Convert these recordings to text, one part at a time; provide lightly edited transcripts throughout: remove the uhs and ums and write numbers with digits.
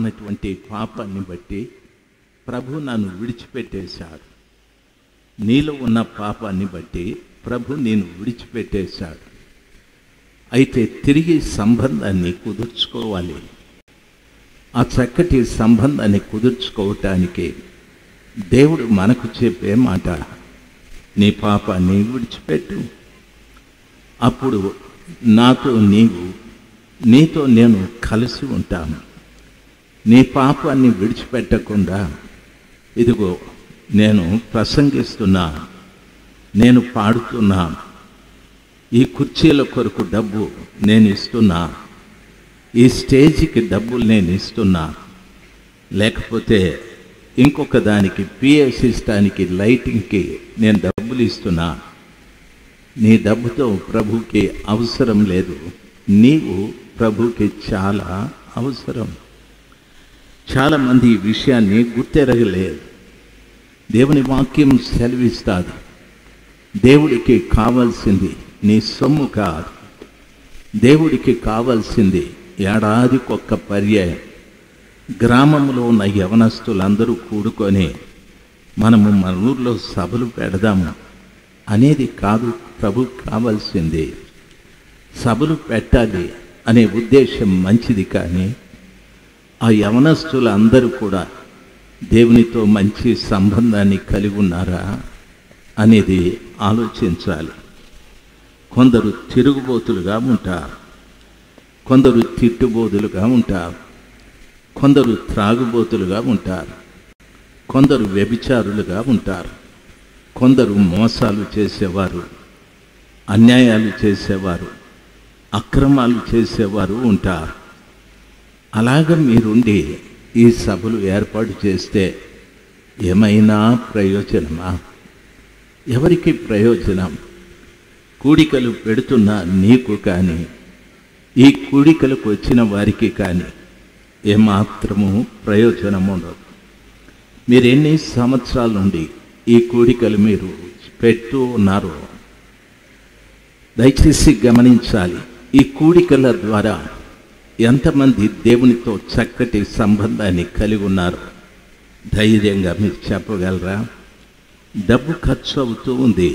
ఉన్నటువంటి పాపాన్ని బట్టి ప్రభు నన్ను విడిచిపెట్టేశాడు. నీలో ఉన్న పాపాన్ని బట్టి ప్రభు నేను విడిచిపెట్టేశాడు. అయితే తిరిగి సంబంధాన్ని కుదుర్చుకోవాలి. ఆ చక్కటి సంబంధాన్ని కుదుర్చుకోవటానికి దేవుడు మనకు చెప్పే మాట, నీ పాపాన్ని విడిచిపెట్టు, అప్పుడు నాతో నీతో నేను కలిసి ఉంటాను. నీ పాపాన్ని విడిచిపెట్టకుండా ఇదిగో నేను ప్రసంగిస్తున్నా, నేను పాడుతున్నా, ఈ కుర్చీల కొరకు డబ్బు నేను ఇస్తున్నా, ఈ స్టేజ్కి డబ్బులు నేను ఇస్తున్నా, లేకపోతే ఇంకొక దానికి పిఏ సిస్టానికి లైటింగ్కి నేను డబ్బులు ఇస్తున్నా. నీ డబ్బుతో ప్రభుకి అవసరం లేదు, నీవు ప్రభుకి చాలా అవసరం. చాలామంది ఈ విషయాన్ని గుర్తెరగలేదు. దేవుని వాక్యం సెలవిస్తాది, దేవుడికి కావాల్సింది నీ సొమ్ము కాదు, దేవుడికి కావాల్సింది ఏడాదికొక్క పర్యాయం గ్రామంలో ఉన్న యవనస్తులందరూ కూడుకొని మనము మన ఊర్లో సభలు పెడదాము అనేది కాదు ప్రభుకు కావాల్సింది. సభలు పెట్టాలి అనే ఉద్దేశం మంచిది, కానీ ఆ యవనస్తులందరూ కూడా దేవునితో మంచి సంబంధాన్ని కలిగి ఉన్నారా అనేది ఆలోచించాలి. కొందరు తిరుగుబోతులుగా ఉంటారు, కొందరు తిట్టుబోతులుగా ఉంటారు, కొందరు త్రాగుబోతులుగా ఉంటారు, కొందరు వ్యభిచారులుగా ఉంటారు, కొందరు మోసాలు చేసేవారు, అన్యాయాలు చేసేవారు, అక్రమాలు చేసేవారు ఉంటారు. అలాగ మీరుండి ఈ సభలు ఏర్పాటు చేస్తే ఏమైనా ప్రయోజనమా? ఎవరికి ప్రయోజనం? కూడికలు పెడుతున్న నీకు కానీ, ఈ కూడికలకు వచ్చిన వారికి కానీ ఏమాత్రము ప్రయోజనం ఉండదు. మీరు ఎన్ని సంవత్సరాల నుండి ఈ కూడికలు మీరు పెడుతూ ఉన్నారో దయచేసి గమనించాలి. ఈ కూడికల ద్వారా ఎంతమంది దేవునితో చక్కటి సంబంధాన్ని కలిగి ఉన్నారు? ధైర్యంగా మీరు చెప్పగలరా? డబ్బు ఖర్చు అవుతూ ఉంది,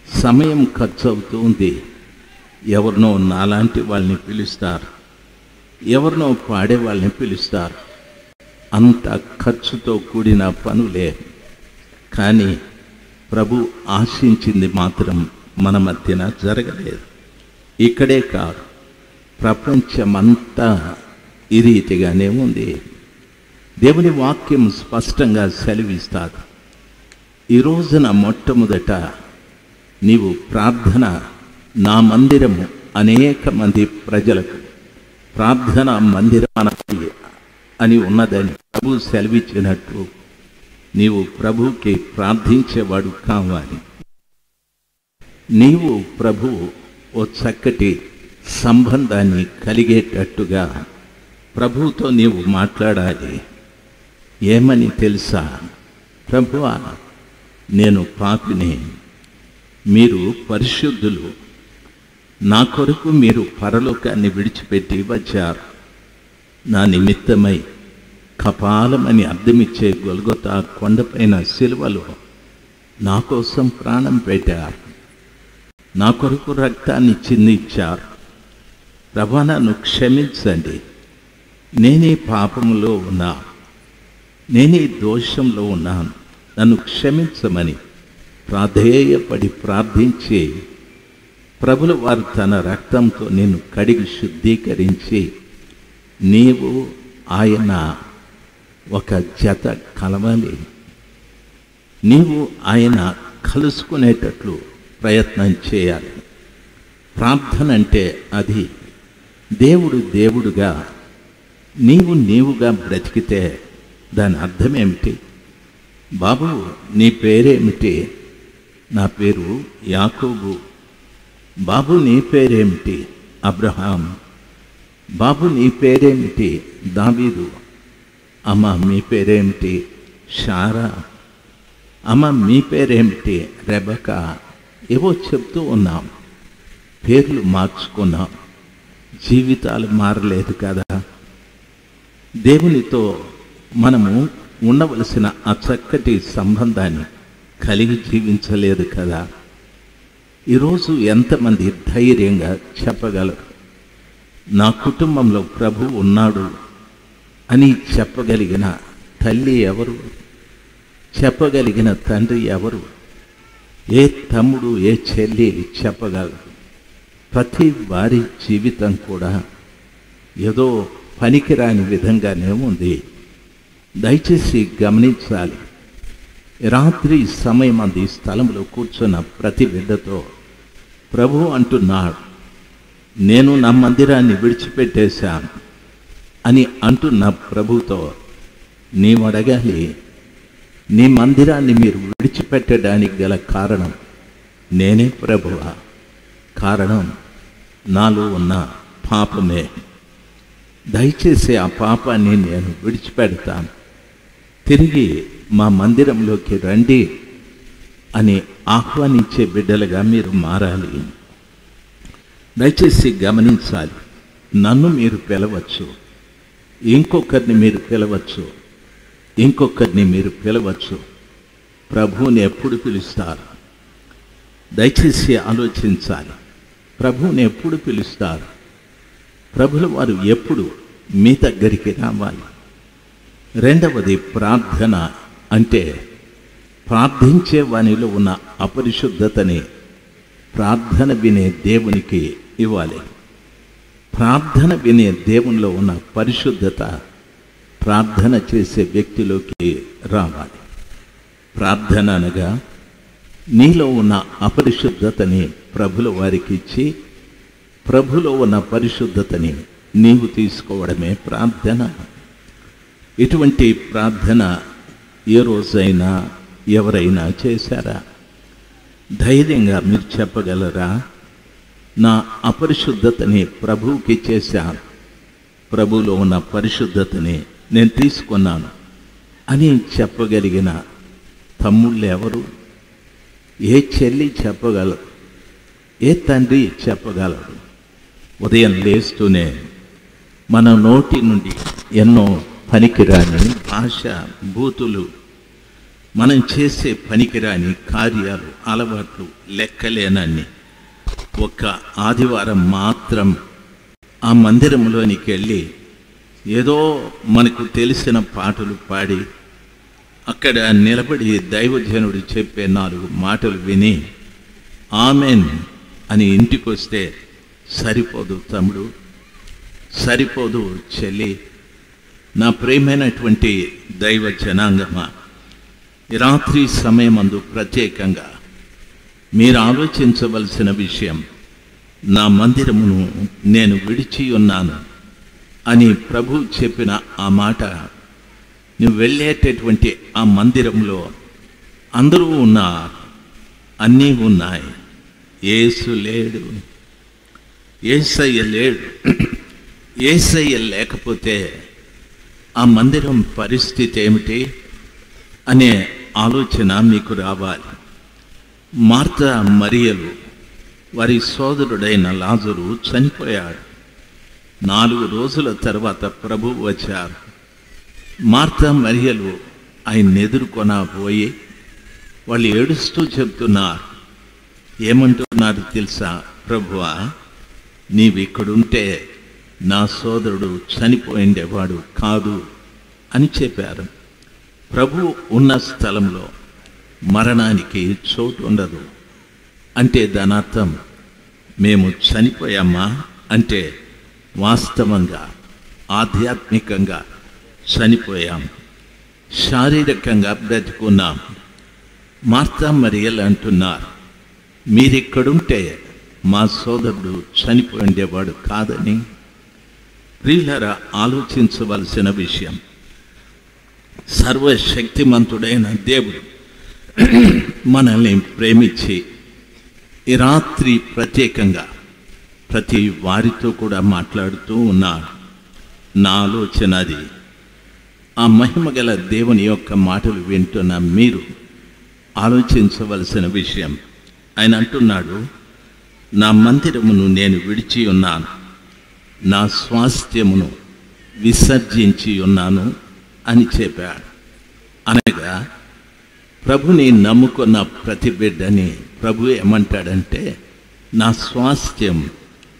సమయం ఖర్చు అవుతూ ఉంది. ఎవరినో నాలాంటి వాళ్ళని పిలుస్తారు, ఎవరినో పాడే వాళ్ళని పిలుస్తారు. అంత ఖర్చుతో కూడిన పనులే, కానీ ప్రభు ఆశించింది మాత్రం మన మధ్యన జరగలేదు. ఇక్కడే కాదు, ప్రపంచమంతా ఈ రీతిగానే ఉంది. దేవుని వాక్యం స్పష్టంగా సెలవిస్తాడు. ఈ రోజున మొట్టమొదట నీవు ప్రార్థన, నా మందిరము అనేక మంది ప్రజలకు ప్రార్థన మందిరం అని ఉన్నదని ప్రభు సెలవిచ్చినట్టు నీవు ప్రభువుకి ప్రార్థించేవాడు కావాలి. నీవు ప్రభు ఓ చక్కటి సంబంధాన్ని కలిగేటట్టుగా ప్రభువుతో నీవు మాట్లాడాలి. ఏమని తెలుసా? ప్రభువా, నేను పాపిని, మీరు పరిశుద్ధులు, నా కొరకు మీరు పరలోకాన్ని విడిచిపెట్టి వచ్చారు. నా నిమిత్తమై కపాలమని అర్థమిచ్చే గొల్గొతా కొండపైన సిలువలో నా కోసం ప్రాణం పెట్టారు, నా కొరకు రక్తాన్ని చిందించారు. ప్రభువా, నన్ను క్షమించండి, నేనే పాపంలో ఉన్నా, నేనే దోషంలో ఉన్నాను, నన్ను క్షమించమని ప్రాధేయపడి ప్రార్థించి ప్రభుల వారు తన రక్తంతో నిన్ను కడిగి శుద్ధీకరించి నీవు ఆయన ఒక జత కలవాలి. నీవు ఆయన కలుసుకునేటట్లు ప్రయత్నం చేయాలి. ప్రార్థన అంటే అది. దేవుడు దేవుడుగా, నీవు నీవుగా బ్రతికితే దాని అర్థం ఏమిటి? బాబు, నీ పేరేమిటి? నా పేరు యాకోబు. బాబు, నీ పేరేమిటి? అబ్రహాం. బాబు, నీ పేరేమిటి? దావీదు. అమ్మ, మీ పేరేమిటి? షారా. అమ్మ, మీ పేరేమిటి? రెబకా. ఏవో చెప్తూ ఉన్నాం, పేర్లు మార్చుకున్నాం, జీవితాలు మారలేదు కదా. దేవునితో మనము ఉండవలసిన ఆ చక్కటి సంబంధాన్ని కలిగి జీవించలేదు కదా. ఈరోజు ఎంతమంది ధైర్యంగా చెప్పగలరు, నా కుటుంబంలో ప్రభు ఉన్నాడు అని చెప్పగలిగిన తల్లి ఎవరు? చెప్పగలిగిన తండ్రి ఎవరు? ఏ తమ్ముడు, ఏ చెల్లి చెప్పగలరు? ప్రతి వారి జీవితం కూడా ఏదో పనికిరాని విధంగానే ఉంది. దయచేసి గమనించాలి. రాత్రి సమయం అంది స్థలంలో కూర్చున్న ప్రతి బిడ్డతో ప్రభు అంటున్నాడు, నేను నా మందిరాన్ని విడిచిపెట్టేశాను అని అంటున్న ప్రభుతో నీవు అడగాలి, నీ మందిరాన్ని మీరు విడిచిపెట్టడానికి గల కారణం నేనే ప్రభువా? కారణం నాలో ఉన్న పాపమే. దయచేసి ఆ పాపాన్ని నేను విడిచిపెడతాను, తిరిగి మా మందిరంలోకి రండి అని ఆహ్వానించే బిడ్డలుగా మీరు మారాలి. దయచేసి గమనించాలి. నన్ను మీరు పిలవచ్చు, ఇంకొకరిని మీరు పిలవచ్చు, ఇంకొకరిని మీరు పిలవచ్చు. ప్రభువుని ఎప్పుడు పిలుస్తారు? దయచేసి ఆలోచించాలి. ప్రభువుని ఎప్పుడు పిలుస్తారు? ప్రభుల వారు ఎప్పుడు మీ దగ్గరికి రావాలి? రెండవది ప్రార్థన. అంటే ప్రార్థించే వానిలో ఉన్న అపరిశుద్ధతని ప్రార్థన వినే దేవునికి ఇవ్వాలి. ప్రార్థన వినే దేవునిలో ఉన్న పరిశుద్ధత ప్రార్థన చేసే వ్యక్తిలోకి రావాలి. ప్రార్థన అనగా నీలో ఉన్న అపరిశుద్ధతని ప్రభుల వారికి ఇచ్చి ప్రభులో ఉన్న పరిశుద్ధతని నీవు తీసుకోవడమే ప్రార్థన. ఇటువంటి ప్రార్థన ఏ రోజైనా ఎవరైనా చేశారా? ధైర్యంగా మీరు చెప్పగలరా? నా అపరిశుద్ధతని ప్రభువుకి చేశాను, ప్రభువులో ఉన్న పరిశుద్ధతని నేను తీసుకున్నాను అని చెప్పగలిగిన తమ్ముళ్ళు ఎవరు? ఏ చెల్లి చెప్పగలరు? ఏ తండ్రి చెప్పగలరు? ఉదయం లేస్తూనే మన నోటి నుండి ఎన్నో పనికిరాని భాష, బూతులు, మనం చేసే పనికిరాని కార్యాలు, అలవాట్లు లెక్కలేనన్ని. ఒక్క ఆదివారం మాత్రం ఆ మందిరంలోనికి వెళ్ళి ఏదో మనకు తెలిసిన పాటలు పాడి అక్కడ నిలబడి దైవజనుడు చెప్పే 4 మాటలు విని ఆమెన్ అని ఇంటికి వస్తే సరిపోదు తమ్ముడు, సరిపోదు చెల్లి. నా ప్రియమైనటువంటి దైవ జనాంగమా, ఈ రాత్రి సమయమందు ప్రత్యేకంగా మీరు ఆలోచించవలసిన విషయం, నా మందిరమును నేను విడిచి ఉన్నాను అని ప్రభు చెప్పిన ఆ మాట, నువ్వు వెళ్ళేటటువంటి ఆ మందిరంలో అందరూ ఉన్నారు, అన్నీ ఉన్నాయి. యేసు లేడు, యేసయ్య లేడు. యేసయ్య లేకపోతే ఆ మందిరం పరిస్థితి ఏమిటి అనే ఆలోచన మీకు రావాలి. మార్తా మరియలు వారి సోదరుడైన లాజరు చనిపోయాడు. 4 రోజుల తర్వాత ప్రభు వచ్చారు. మార్తా మరియలు ఆయన్ని ఎదుర్కొనబోయి వాళ్ళు ఏడుస్తూ చెప్తున్నారు. ఏమంటున్నారు తెలుసా? ప్రభువా, నీవు ఇక్కడుంటే నా సోదరుడు చనిపోయిండేవాడు కాదు అని చెప్పారు. ప్రభు ఉన్న స్థలంలో మరణానికి చోటు ఉండదు. అంటే దాని అర్థం మేము చనిపోయామా అంటే వాస్తవంగా ఆధ్యాత్మికంగా చనిపోయాం, శారీరకంగా బ్రతుకున్నాం. మార్తా మరియలు అంటున్నారు, మీరిక్కడుంటే మా సోదరుడు చనిపోయిండేవాడు కాదని. ప్రియులారా, ఆలోచించవలసిన విషయం, సర్వశక్తిమంతుడైన దేవుడు మనల్ని ప్రేమించి ఈ రాత్రి ప్రత్యేకంగా ప్రతి వారితో కూడా మాట్లాడుతూ ఉన్నాడు. నా ఆలోచన అది. ఆ మహిమగల దేవుని యొక్క మాటలు వింటున్న మీరు ఆలోచించవలసిన విషయం, ఆయన అంటున్నాడు, నా మందిరమును నేను విడిచి ఉన్నాను, నా స్వాస్థ్యమును విసర్జించి ఉన్నాను అని చెప్పాడు. అనగా ప్రభుని నమ్ముకున్న ప్రతి బిడ్డని ప్రభు ఏమంటాడంటే నా స్వాస్థ్యం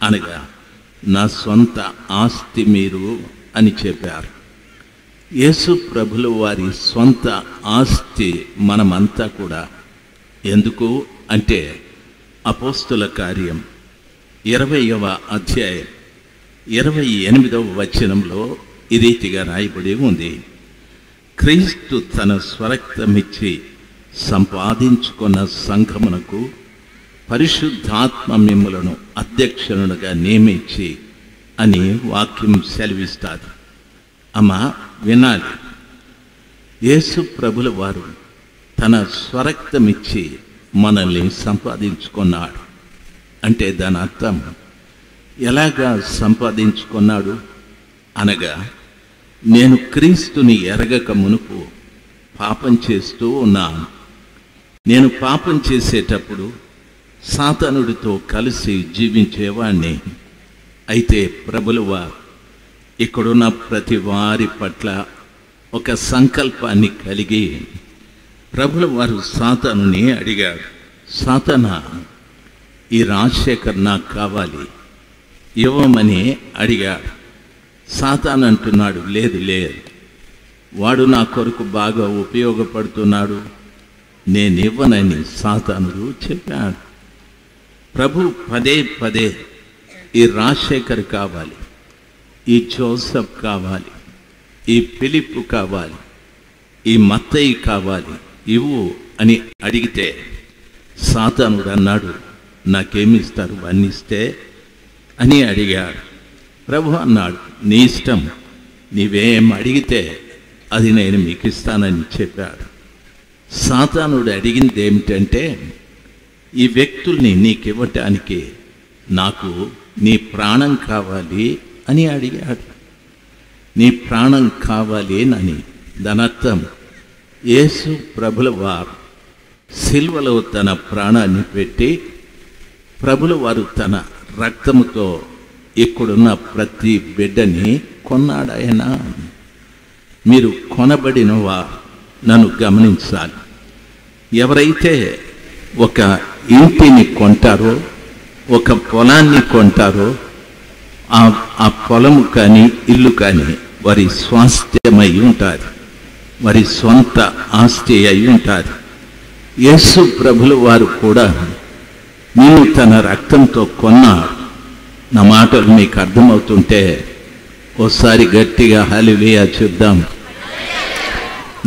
అనగా నా సొంత ఆస్తి మీరు అని చెప్పారు. యేసు ప్రభుల వారి సొంత ఆస్తి మనమంతా కూడా. ఎందుకు అంటే అపోస్తుల కార్యం 20వ అధ్యాయం 28వ వచనంలో ఈ రీతిగా రాయబడి ఉంది. క్రీస్తు తన స్వరక్తమిచ్చి సంపాదించుకున్న సంఘమునకు పరిశుద్ధాత్మ మిమ్ములను అధ్యక్షునుగా నియమించి అని వాక్యం సెలవిస్తారు. అమ్మా వినాలి, యేసు ప్రభుల వారు తన స్వరక్తమిచ్చి మనల్ని సంపాదించుకున్నాడు. అంటే దాని అర్థం ఎలాగా సంపాదించుకున్నాడు అనగా నేను క్రీస్తుని ఎరగక మునుపు పాపం చేస్తూ ఉన్నాను. నేను పాపం చేసేటప్పుడు సాతానుడితో కలిసి జీవించేవాణ్ణి. అయితే ప్రభుల వారు ఇక్కడున్న ప్రతి వారి పట్ల ఒక సంకల్పాన్ని కలిగి ప్రభుల వారు సాతానుని అడిగాడు, సాతానా ఈ రాజశేఖర్ నాకు కావాలి ఇవ్వమని అడిగాడు. సాతాను అంటున్నాడు, లేదు లేదు, వాడు నా కొరకు బాగా ఉపయోగపడుతున్నాడు, నేనివ్వనని సాతానుడు చెప్పాడు. ప్రభు పదే పదే ఈ రాజశేఖర్ కావాలి, ఈ జోసఫ్ కావాలి, ఈ ఫిలిప్ కావాలి, ఈ మత్తయి కావాలి, ఇవ్వు అని అడిగితే సాతానుడు అన్నాడు, నాకేమిస్తారు వర్ణిస్తే అని అడిగాడు. ప్రభు అన్నాడు, నీ ఇష్టం, నీవేం అడిగితే అది నేను మీకు ఇస్తానని చెప్పాడు. సాతానుడు అడిగింది ఏమిటంటే ఈ వ్యక్తుల్ని నీకు ఇవ్వటానికి నాకు నీ ప్రాణం కావాలి అని అడిగాడు. నీ ప్రాణం కావాలి అని దాని అర్థం యేసు ప్రభుల వారు సిల్వలో తన ప్రాణాన్ని పెట్టి ప్రభుల వారు తన రక్తముతో ఇక్కడున్న ప్రతి బిడ్డని కొన్నాడాయన. మీరు కొనబడిన వారు నన్ను గమనించాలి. ఎవరైతే ఒక ఇంటిని కొంటారో, ఒక పొలాన్ని కొంటారో, ఆ పొలము కానీ ఇల్లు కానీ వారి స్వాస్థ్యమై ఉంటుంది, వారి సొంత ఆస్తి అయి ఉంటుంది. యేసు ప్రభుల వారు కూడా నేను తన రక్తంతో కొన్నాడు. నా మాటలు మీకు అర్థమవుతుంటే ఓసారి గట్టిగా హల్లెలూయా చెప్దాం,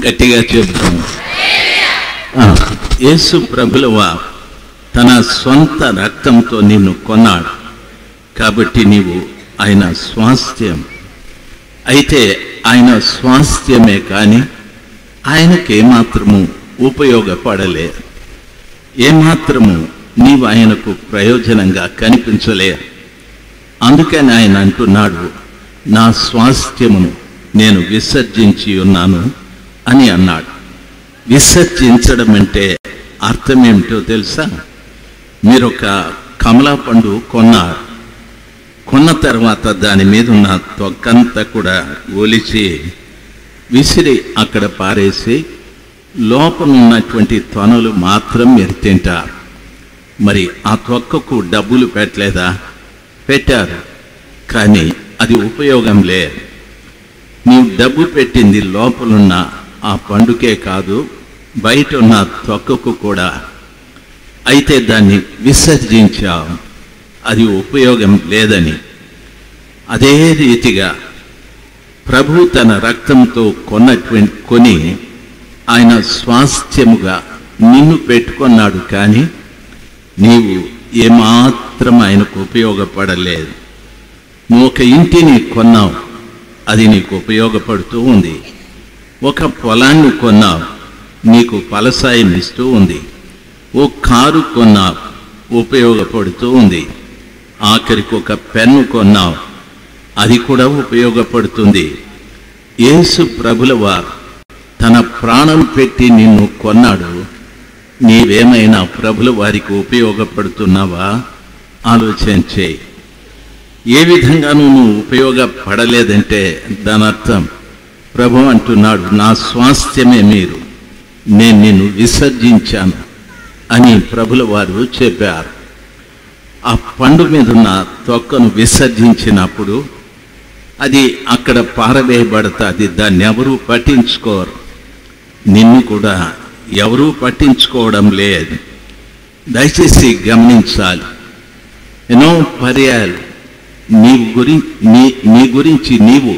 గట్టిగా చెప్దాం. యేసు ప్రభుల వారు తన సొంత రక్తంతో నిన్ను కొన్నాడు కాబట్టి నీవు ఆయన స్వాస్థ్యం. అయితే ఆయన స్వాస్థ్యమే కానీ ఆయనకేమాత్రము ఉపయోగపడలేదు, ఏమాత్రము నీవు ఆయనకు ప్రయోజనంగా కనిపించలేదు. అందుకని ఆయన అంటున్నాడు, నా స్వాస్థ్యమును నేను విసర్జించి ఉన్నాను అని అన్నాడు. విసర్జించడం అంటే అర్థం ఏమిటో తెలుసా? మీరు ఒక కమలా పండు కొన్నారు, కొన్న తర్వాత దాని మీద ఉన్న తొక్కంతా కూడా ఒలిచి విసిరి అక్కడ పారేసి లోపల ఉన్నటువంటి తొనలు మాత్రం మీరు తింటారు. మరి ఆ తొక్కకు డబ్బులు పెట్టలేదా? పెట్టారు, కానీ అది ఉపయోగం లేదు. నీవు డబ్బు పెట్టింది లోపలున్న ఆ పండుకే కాదు, బయట ఉన్న తొక్కకు కూడా. అయితే దాన్ని విసర్జించావు, అది ఉపయోగం లేదని. అదే రీతిగా ప్రభు తన రక్తంతో కొని ఆయన స్వాస్థ్యముగా నిన్ను పెట్టుకున్నాడు, కానీ నీవు ఏమాత్రం ఆయనకు ఉపయోగపడలేదు. నువ్వు ఒక ఇంటిని కొన్నావు, అది నీకు ఉపయోగపడుతూ ఉంది. ఒక పొలాన్ని కొన్నావు, నీకు ఫలసాయం ఇస్తూ ఉంది. ఓ కారు కొన్నావు, ఉపయోగపడుతూ ఉంది. ఆఖరికి ఒక పెన్ను కొన్నావు, అది కూడా ఉపయోగపడుతుంది. యేసు ప్రభుల వారు తన ప్రాణం పెట్టి నిన్ను కొన్నాడు. నీవేమైనా ప్రభుల వారికి ఉపయోగపడుతున్నావా? ఆలోచన చేయి. ఏ విధంగానూ నువ్వు ఉపయోగపడలేదంటే దాని అర్థం ప్రభు అంటున్నాడు, నా స్వాస్థ్యమే మీరు, నేను నిన్ను విసర్జించాను అని ప్రభుల వారు చెప్పారు. ఆ పండు మీద ఉన్న తొక్కను విసర్జించినప్పుడు అది అక్కడ పారవేయబడుతుంది. దాన్ని ఎవరూ పట్టించుకోరు. నిన్ను కూడా ఎవరూ పట్టించుకోవడం లేదు. దయచేసి గమనించాలి. ఎన్నో పర్యాయాలు నీ గురించి నీవు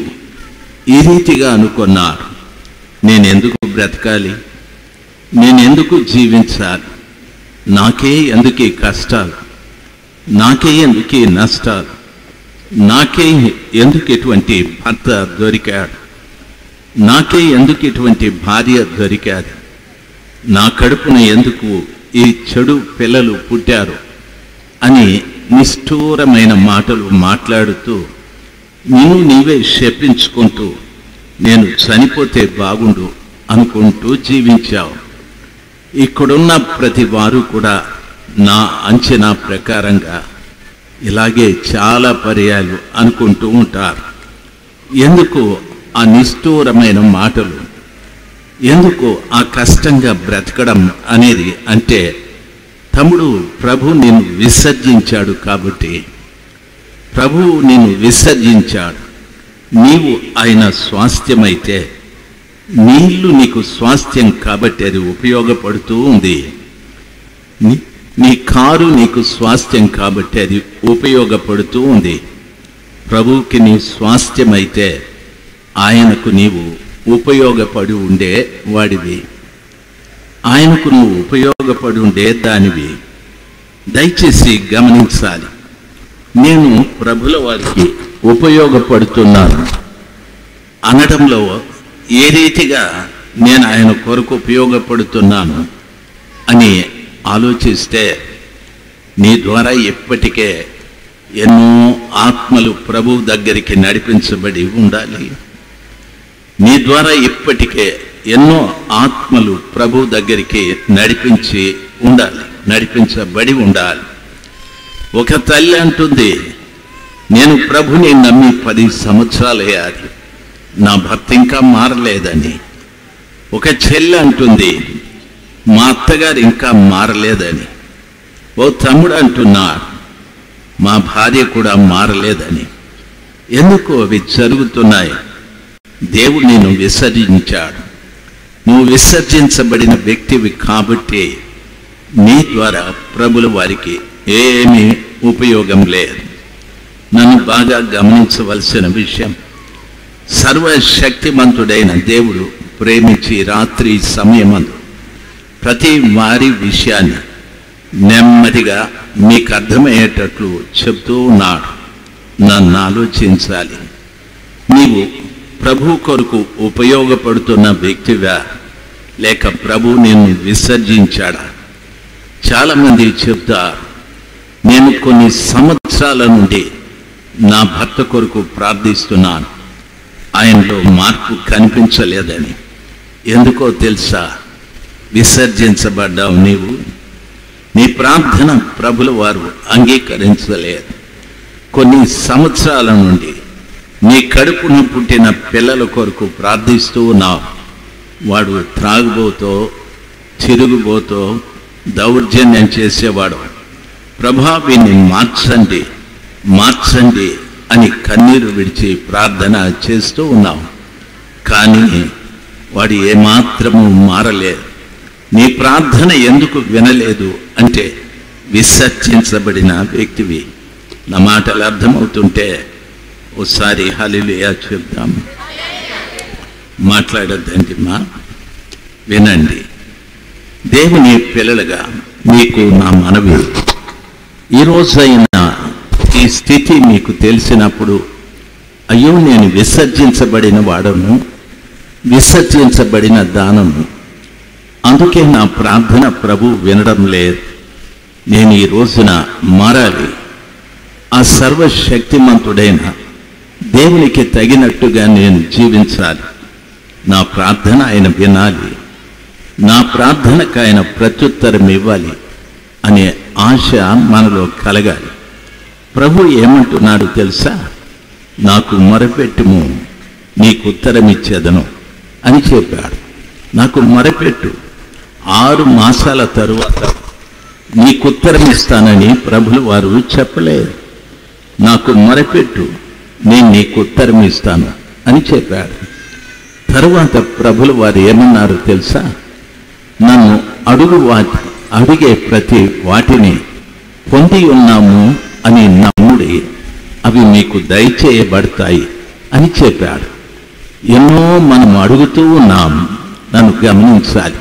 ఈ రీతిగా అనుకున్నారు, నేనెందుకు బ్రతకాలి, నేనెందుకు జీవించాలి, నాకే ఎందుకు ఈ కష్టాలు, నాకే ఎందుకు ఈ నష్టాలు, నాకే ఎందుకు ఇటువంటి భర్త దొరికాడు, నాకే ఎందుకు ఇటువంటి భార్య దొరికాడు, నా కడుపున ఎందుకు ఈ చెడు పిల్లలు పుట్టారు అని నిష్ఠూరమైన మాటలు మాట్లాడుతూ నిన్ను నీవే శపించుకుంటూ నేను చనిపోతే బాగుండు అనుకుంటూ జీవించావు. ఇక్కడున్న ప్రతి వారు కూడా నా అంచనా ప్రకారంగా ఇలాగే చాలా పర్యాలు అనుకుంటూ ఉంటారు. ఎందుకు ఆ నిష్ఠూరమైన మాటలు, ఎందుకు ఆ కష్టంగా బ్రతకడం అనేది అంటే, తమ్ముడు ప్రభు నిన్ను విసర్జించాడు కాబట్టి, ప్రభువు నిన్ను విసర్జించాడు. నీవు ఆయన స్వాస్థ్యమైతే, నీళ్ళు నీకు స్వాస్థ్యం కాబట్టి అది ఉపయోగపడుతూ ఉంది. నీ కారు నీకు స్వాస్థ్యం కాబట్టి అది ఉపయోగపడుతూ ఉంది. ప్రభువుకి నీ స్వాస్థ్యమైతే ఆయనకు నీవు ఉపయోగపడి ఉండే వాడివి, ఆయనకు నువ్వు ఉపయోగపడి ఉండే దానివి. దయచేసి గమనించాలి. నేను ప్రభుల వారికి ఉపయోగపడుతున్నాను అనడంలో ఏ రీతిగా నేను ఆయన కొరకు ఉపయోగపడుతున్నాను అని ఆలోచిస్తే, నీ ద్వారా ఇప్పటికే ఎన్నో ఆత్మలు ప్రభు దగ్గరికి నడిపించబడి ఉండాలి. నీ ద్వారా ఇప్పటికే ఎన్నో ఆత్మలు ప్రభు దగ్గరికి నడిపించబడి ఉండాలి. ఒక తల్లి అంటుంది, నేను ప్రభుని నమ్మి 10 సంవత్సరాలయ్యాది, నా భర్త ఇంకా మారలేదని. ఒక చెల్లి అంటుంది, మా అత్తగారు ఇంకా మారలేదని. ఓ తమ్ముడు అంటున్నాడు, మా భార్య కూడా మారలేదని. ఎందుకు అవి జరుగుతున్నాయి? దేవుడు నిన్ను విసర్జించాడు. నువ్వు విసర్జించబడిన వ్యక్తివి కాబట్టి నీ ద్వారా ప్రభుల వారికి ఏమీ ఉపయోగం లేదు. నన్ను బాగా గమనించవలసిన విషయం, సర్వశక్తిమంతుడైన దేవుడు ప్రేమించి రాత్రి సమయమందు ప్రతి వారి విషయాన్ని నెమ్మదిగా మీకు అర్థమయ్యేటట్లు చెప్తూ ఉన్నాడు. నన్ను ఆలోచించాలి. నీవు ప్రభు కొరకు ఉపయోగపడుతున్న వ్యక్తివా, లేక ప్రభు నిన్ను విసర్జించాడా? చాలామంది చెప్తారు, నేను కొన్ని సంవత్సరాల నుండి నా భర్త కొరకు ప్రార్థిస్తున్నాను, ఆయనలో మార్పు కనిపించలేదని. ఎందుకో తెలుసా? విసర్జించబడ్డావు నీవు. నీ ప్రార్థన ప్రభుల వారు అంగీకరించలేదు. కొన్ని సంవత్సరాల నుండి నీ కడుపున పుట్టిన పిల్లల కొరకు ప్రార్థిస్తూ ఉన్నావు. వాడు త్రాగుబోతో, తిరుగుబోతో, దౌర్జన్యం చేసేవాడు. ప్రభా వీన్ని మార్చండి అని కన్నీరు విడిచి ప్రార్థన చేస్తూ ఉన్నావు. కానీ వాడు ఏమాత్రము మారలేదు. నీ ప్రార్థన ఎందుకు వినలేదు అంటే విసర్జించబడిన వ్యక్తివి. నా మాటలు అర్థమవుతుంటే ఒకసారి హల్లెలూయా చెప్దాం. మాట్లాడద్దండి మా, వినండి. దేవుని పిల్లలుగా మీకు నా మనవి, ఈరోజైనా ఈ స్థితి మీకు తెలిసినప్పుడు, అయ్యో నేను విసర్జించబడిన వాడను, విసర్జించబడిన దానము, అందుకే నా ప్రార్థన ప్రభు వినడం లేదు, నేను ఈ రోజున మారాలి, ఆ సర్వశక్తిమంతుడైన దేవునికి తగినట్టుగా నేను జీవించాలి, నా ప్రార్థన ఆయన వినాలి, నా ప్రార్థనకు ఆయన ప్రత్యుత్తరం ఇవ్వాలి అనే ఆశ మనలో కలగాలి. ప్రభు ఏమంటున్నాడు తెలుసా? నాకు మొరపెట్టుము, నీకు ఉత్తరం ఇచ్చేదను అని చెప్పాడు. నాకు మొరపెట్టు, 6 మాసాల తరువాత నీకు ఉత్తరం ఇస్తానని ప్రభులు వారు చెప్పలేదు. నాకు మొరపెట్టు, నేను నీకు ఉత్తరం ఇస్తాను అని చెప్పాడు. తరువాత ప్రభులు వారు ఏమన్నారు తెలుసా? నన్ను అడిగే ప్రతి వాటిని పొంది ఉన్నాము అని నమ్ముడి, అవి మీకు దయచేయబడతాయి అని చెప్పాడు. ఎన్నో మనం అడుగుతూ ఉన్నాం, నన్ను గమనించాలి.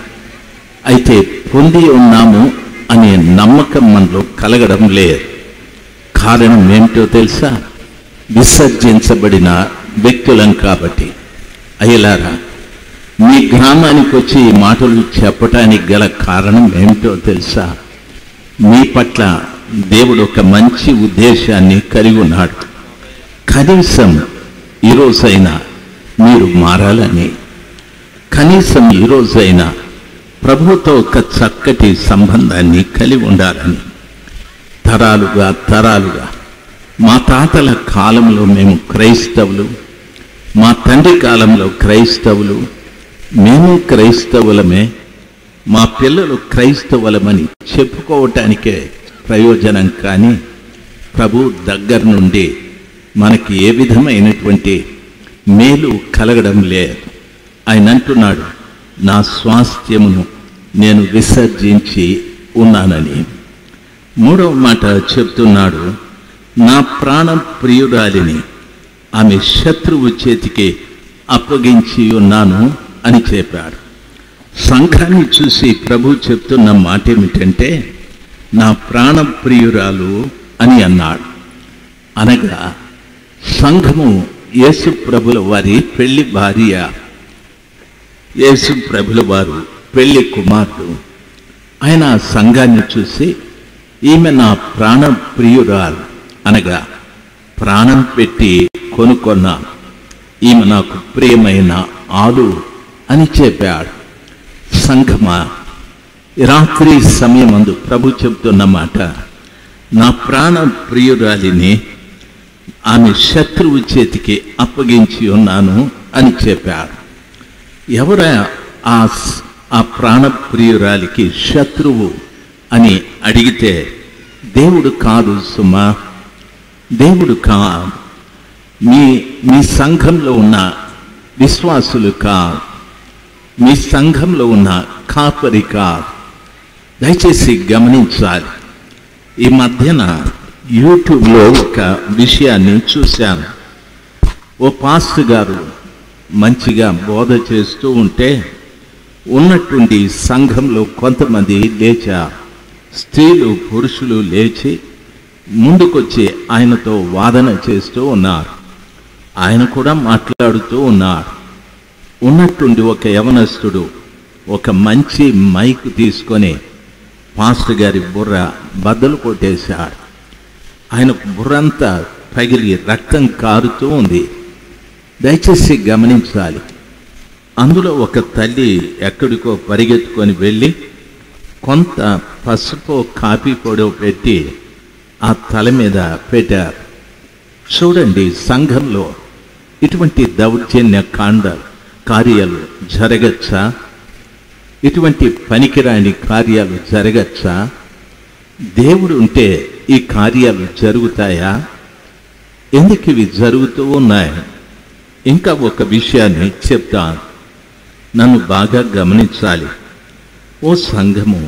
అయితే పొంది ఉన్నాము అనే నమ్మకం మనలో కలగడం లేదు. కారణం ఏమిటో తెలుసా? విసర్జించబడిన వ్యక్తులం కాబట్టి. అయ్యలారా, మీ గ్రామానికి వచ్చి ఈ మాటలు చెప్పటానికి గల కారణం ఏమిటో తెలుసా? మీ పట్ల దేవుడు ఒక మంచి ఉద్దేశాన్ని కలిగి ఉన్నాడు. కనీసం ఈరోజైనా మీరు మారాలని, కనీసం ఈరోజైనా ప్రభువుతో ఒక చక్కటి సంబంధాన్ని కలిగి ఉండాలని. తరాలుగా మా తాతల కాలంలో మేము క్రైస్తవులు, మా తండ్రి కాలంలో క్రైస్తవులు, మేము క్రైస్తవులమే, మా పిల్లలు క్రైస్తవులమని చెప్పుకోవటానికే ప్రయోజనం. కానీ ప్రభు దగ్గర నుండి మనకి ఏ విధమైనటువంటి మేలు కలగడం లేదు. ఆయన అంటున్నాడు, నా స్వాస్థ్యమును నేను విసర్జించి ఉన్నానని. 3వ మాట చెప్తున్నాడు, నా ప్రాణ ప్రియురాలిని ఆమె శత్రువు చేతికి అప్పగించి ఉన్నాను అని చెప్పాడు. సంఘాన్ని చూసి ప్రభు చెప్తున్న మాట ఏమిటంటే, నా ప్రాణ ప్రియురాలు అని అన్నాడు. అనగా సంఘము యేసు ప్రభుల వారి పెళ్లి భార్య, యేసు ప్రభుల వారు పెళ్లి కుమార్తె. ఆయన సంఘాన్ని చూసి ఈమె నా ప్రాణ ప్రియురాలు, అనగా ప్రాణం పెట్టి కొనుక్కున్నాను, ఈమె నాకు ప్రియమైన ఆలు అని చెప్పాడు. సంఘమా, రాత్రి సమయమందు ప్రభు చెబుతున్న మాట, నా ప్రాణ ప్రియురాలిని ఆమె శత్రువు చేతికి అప్పగించి ఉన్నాను అని చెప్పాడు. ఎవరు ఆ ప్రాణ ప్రియురాలికి శత్రువు అని అడిగితే దేవుడు కాదు సుమా, దేవుడు కాదు. మీ సంఘంలో ఉన్న విశ్వాసులు కాదు, మీ సంఘంలో ఉన్న కాపరి కాదు. దయచేసి గమనించాలి. ఈ మధ్యన యూట్యూబ్లో ఒక విషయాన్ని చూశాను. ఓ పాస్టర్ గారు మంచిగా బోధ చేస్తూ ఉంటే ఉన్నటువంటి సంఘంలో కొంతమంది లేచారు. స్త్రీలు పురుషులు లేచి ముందుకొచ్చి ఆయనతో వాదన చేస్తూ ఉన్నారు. ఆయన కూడా మాట్లాడుతూ ఉన్నాడు. ఉన్నట్టుండి ఒక యవనస్తుడు ఒక మంచి మైక్ తీసుకొని పాస్టర్ గారి బుర్ర బద్దలు కొట్టేశాడు. ఆయన బుర్రంతా పగిలి రక్తం కారుతూ ఉంది. దయచేసి గమనించాలి. అందులో ఒక తల్లి ఎక్కడికో పరిగెత్తుకొని వెళ్ళి కొంత పసుపు కాపీ పొడి పెట్టి ఆ తల మీద పెట్టారు. చూడండి, సంఘంలో ఇటువంటి దౌర్జన్య కార్యాలు జరగచ్చా? ఇటువంటి పనికిరాని కార్యాలు జరగచ్చా? దేవుడు ఉంటే ఈ కార్యాలు జరుగుతాయా? ఎందుకు ఇవి జరుగుతూ ఉన్నాయి? ఇంకా ఒక విషయాన్ని చెప్తాను, నన్ను బాగా గమనించాలి. ఓ సంఘము,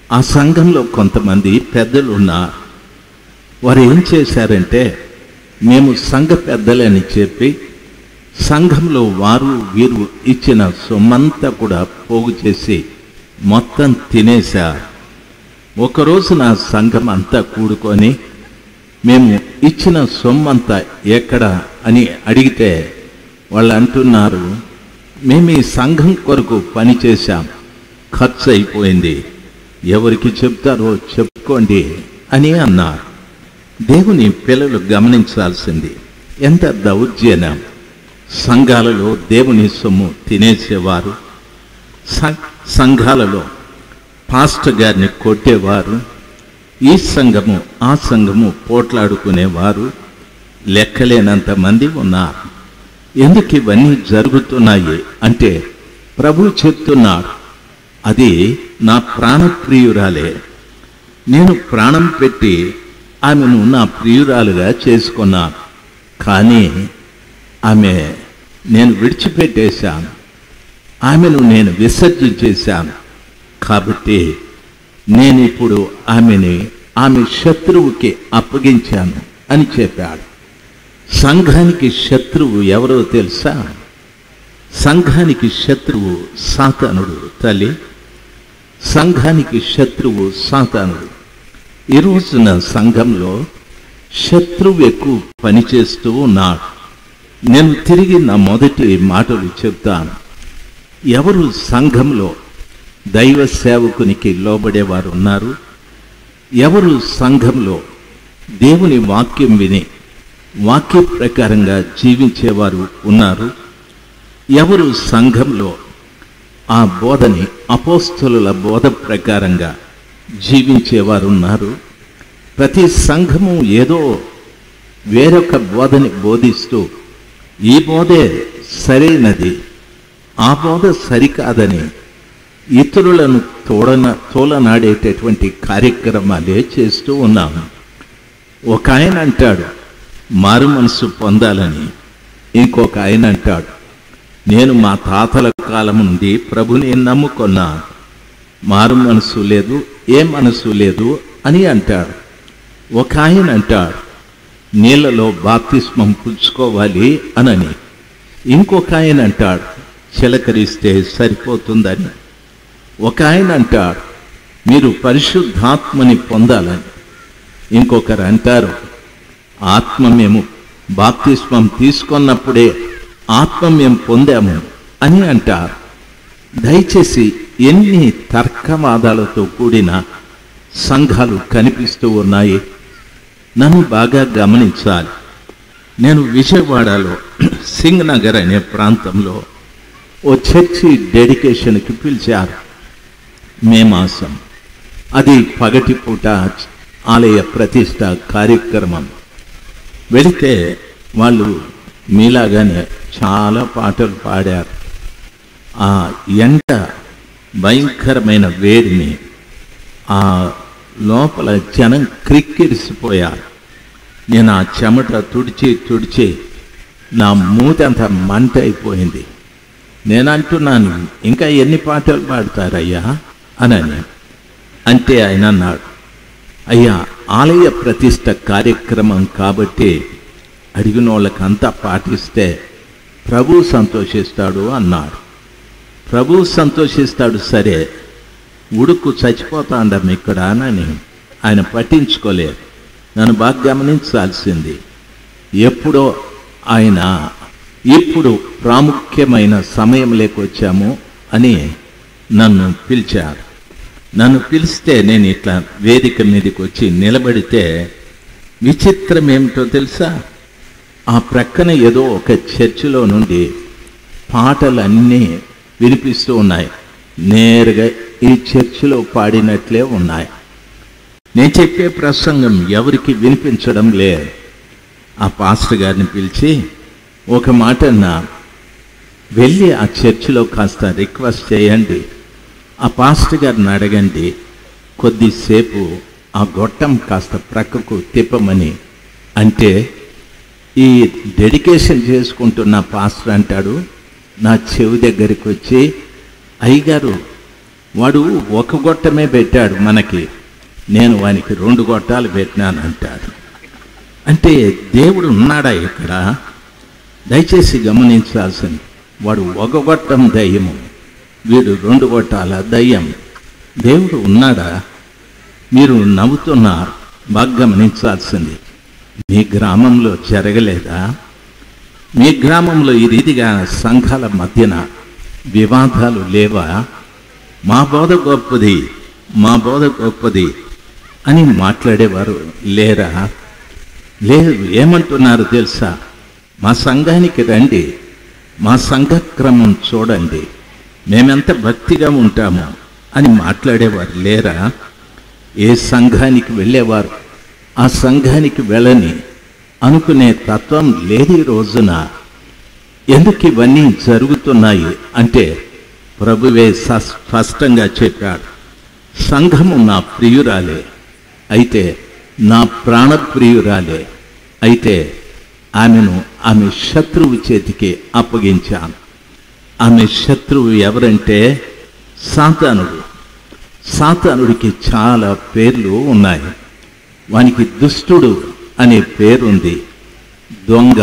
ఆ సంఘంలో కొంతమంది పెద్దలు ఉన్నారు. వారు ఏం చేశారంటే, మేము సంఘ పెద్దలని చెప్పి సంఘంలో వారు వీరు ఇచ్చిన సొమ్మంతా కూడా పోగు చేసి మొత్తం తినేశారు. ఒకరోజు నా సంఘం అంతా కూడుకొని మేము ఇచ్చిన సొమ్మంతా ఎక్కడ అని అడిగితే వాళ్ళు అంటున్నారు, మేము ఈ సంఘం కొరకు పని చేశాం, ఖర్చు అయిపోయింది, ఎవరికి చెప్తారో చెప్పుకోండి అని అన్నారు. దేవుని పిల్లలు గమనించాల్సింది ఎంత దౌర్జన్యం. సంఘాలలో దేవుని సొమ్ము తినేసేవారు, సంఘాలలో పాస్టర్ గారిని కొట్టేవారు, ఈ సంఘము ఆ సంఘము పోట్లాడుకునేవారు లెక్కలేనంత మంది ఉన్నారు. ఎందుకు ఇవన్నీ జరుగుతున్నాయి అంటే ప్రభు చెప్తున్నాడు, అది నా ప్రాణప్రియురాలే. నేను ప్రాణం పెట్టి ఆమెను నా ప్రియురాలుగా చేసుకున్నాను. కానీ ఆమె నేను విడిచిపెట్టేశాను, ఆమెను నేను విసర్జించేశాను. కాబట్టి నేను ఇప్పుడు ఆమె శత్రువుకి అప్పగించాను అని చెప్పాడు. సంఘానికి శత్రువు ఎవరో తెలుసా? సంఘానికి శత్రువు సాతానుడు. తల్లి, సంఘానికి శత్రువు సాతానుడు. ఈ రోజున సంఘంలో శత్రువు ఎక్కువ పనిచేస్తూ ఉన్నాడు. నేను తిరిగి నా మొదటి మాటలు చెప్తాను. ఎవరు సంఘంలో దైవ సేవకునికి లోబడేవారు ఉన్నారు? ఎవరు సంఘంలో దేవుని వాక్యం విని వాక్య ప్రకారంగా జీవించేవారు ఉన్నారు? ఎవరు సంఘంలో ఆ బోధని అపోస్తలుల బోధ ప్రకారంగా జీవించేవారు ఉన్నారు? ప్రతి సంఘము ఏదో వేరొక బోధని బోధిస్తూ ఈ బోధే సరైనది, ఆ బోధ సరికాదని ఇతరులను తోలనాడేటటువంటి కార్యక్రమాలే చేస్తూ ఉన్నాము. ఒక ఆయన అంటాడు మారు మనసు పొందాలని, ఇంకొక ఆయన అంటాడు నేను మా తాతల కాలం నుండి ప్రభుని నమ్ముకున్నాను, మారు మనసు లేదు, ఏ మనసు లేదు అని అంటాడు. ఒక ఆయన అంటాడు నీళ్ళలో బాప్తిస్మం పుచ్చుకోవాలి అనని, ఇంకొక ఆయన అంటాడు చిలకరిస్తే సరిపోతుందని, ఒక ఆయన అంటాడు మీరు పరిశుద్ధాత్మని పొందాలని, ఇంకొకరు అంటారు ఆత్మ మేము బాప్తిస్మం తీసుకున్నప్పుడే ఆత్మ మేము పొందాము అని అంటారు. దయచేసి ఎన్ని తర్కవాదాలతో కూడిన సంఘాలు కనిపిస్తూ ఉన్నాయి. నన్ను బాగా గమనించాలి. నేను విజయవాడలో సింగ్ నగర్ అనే ప్రాంతంలో ఓ చర్చి డెడికేషన్కి పిలిచారు. మే మాసం. అది పగటిపూట ఆలయ ప్రతిష్ట కార్యక్రమం. వెళితే వాళ్ళు మీలాగానే చాలా పాటలు పాడారు. ఆ ఎండ భయంకరమైన వేడిని ఆ లోపల జనం క్రిక్కిరిసిపోయారు. నేను ఆ చెమట తుడిచి నా మూతంతా మంట అయిపోయింది. నేను అంటున్నాను ఇంకా ఎన్ని పాటలు పాడతారయ్యా అని. అంటే ఆయన అన్నాడు అయ్యా ఆలయ ప్రతిష్ట కార్యక్రమం కాబట్టి అడిగిన వాళ్ళకంతా పాటిస్తే ప్రభు సంతోషిస్తాడు అన్నాడు. ప్రభు సంతోషిస్తాడు సరే, ఉడుకు చచ్చిపోతాండం ఇక్కడ అని ఆయన పట్టించుకోలేదు. నన్ను బాగా గమనించాల్సింది. ఎప్పుడో ఆయన ఇప్పుడు ప్రాముఖ్యమైన సమయం లేకొచ్చాము అని నన్ను పిలిచారు. నన్ను పిలిస్తే నేను ఇట్లా వేదిక మీదకి వచ్చి నిలబడితే విచిత్రం ఏమిటో తెలుసా? ఆ ప్రక్కన ఏదో ఒక చర్చిలో నుండి పాటలన్నీ వినిపిస్తూ ఉన్నాయి. నేరుగా ఈ చర్చిలో పాడినట్లే ఉన్నాయి. నేను చెప్పే ప్రసంగం ఎవరికి వినిపించడం లేదు. ఆ పాస్టర్ గారిని పిలిచి ఒక మాట అన్నా, వెళ్ళి ఆ చర్చిలో కాస్త రిక్వెస్ట్ చేయండి, ఆ పాస్టర్ గారిని అడగండి కొద్దిసేపు ఆ గొట్టం కాస్త ప్రక్కకు తిప్పమని. అంటే ఈ డెడికేషన్ చేసుకుంటున్న పాస్టర్ అంటాడు నా చెవి దగ్గరికి వచ్చి, అయ్యగారు వాడు ఒక గొట్టమే పెట్టాడు మనకి, నేను వానికి 2 గొట్టాలు పెట్టినాను అంటాడు. అంటే దేవుడు ఉన్నాడా ఇక్కడ? దయచేసి గమనించాల్సింది. వాడు ఒక గొట్టం దయ్యము, వీడు 2 గొట్టాల దయ్యం. దేవుడు ఉన్నాడా? మీరు నవ్వుతున్నారు. బాగా గమనించాల్సింది. మీ గ్రామంలో జరగలేదా? మీ గ్రామంలో ఈ రీతిగా సంఘాల మధ్యన వివాదాలు లేవా? మా బోధ గొప్పది, మా బోధ గొప్పది అని మాట్లాడేవారు లేరా? లేదు. ఏమంటున్నారు తెలుసా? మా సంఘానికి రండి, మా సంఘక్రమం చూడండి, మేమెంత భక్తిగా ఉంటాము అని మాట్లాడేవారు లేరా? ఏ సంఘానికి వెళ్ళేవారు ఆ సంఘానికి వెళ్ళని అనుకునే తత్వం లేదు ఈ రోజున. ఎందుకు ఇవన్నీ జరుగుతున్నాయి అంటే ప్రభువే స్పష్టంగా చెప్పాడు, సంఘము నా ప్రియురాలే, అయితే నా ప్రాణప్రియురాలే, అయితే ఆమె శత్రువు చేతికి అప్పగించాను. ఆమె శత్రువు ఎవరంటే సాతానుడు. సాతానుడికి చాలా పేర్లు ఉన్నాయి. వానికి దుష్టుడు అనే పేరుంది, దొంగ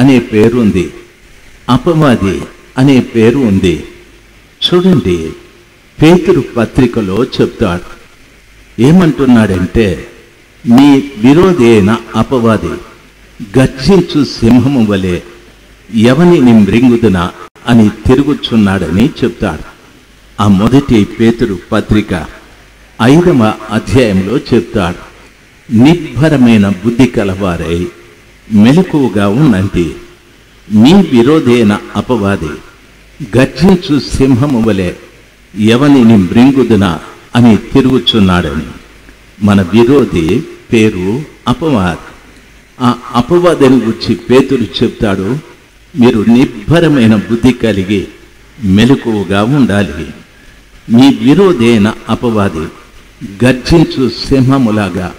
అనే పేరుంది, అపవాది అనే పేరు ఉంది. చూడండి, పేతురు పత్రికలో చెప్తాడు, ఏమంటున్నాడంటే, మీ విరోధి అయిన అపవాది గర్జించు సింహము వలె ఎవనిని మృంగుదునా అని తిరుగుచున్నాడని చెప్తాడు. ఆ మొదటి పేతురు పత్రిక 5వ అధ్యాయంలో చెప్తాడు, నిబ్బరమైన బుద్ధి కలవారై మెలకువగా ఉండండి, మీ విరోధైన అపవాది గర్జించు సింహము వలె ఎవనిని మృంగుదునా అని తిరుగుచున్నాడని. మన విరోధి పేరు అపవాది. ఆ అపవాదిని గురించి పేతురు చెప్తాడు, మీరు నిబ్బరమైన బుద్ధి కలిగి మెలకువగా ఉండాలి. మీ విరోధైన అపవాది గర్జించు సింహములాగా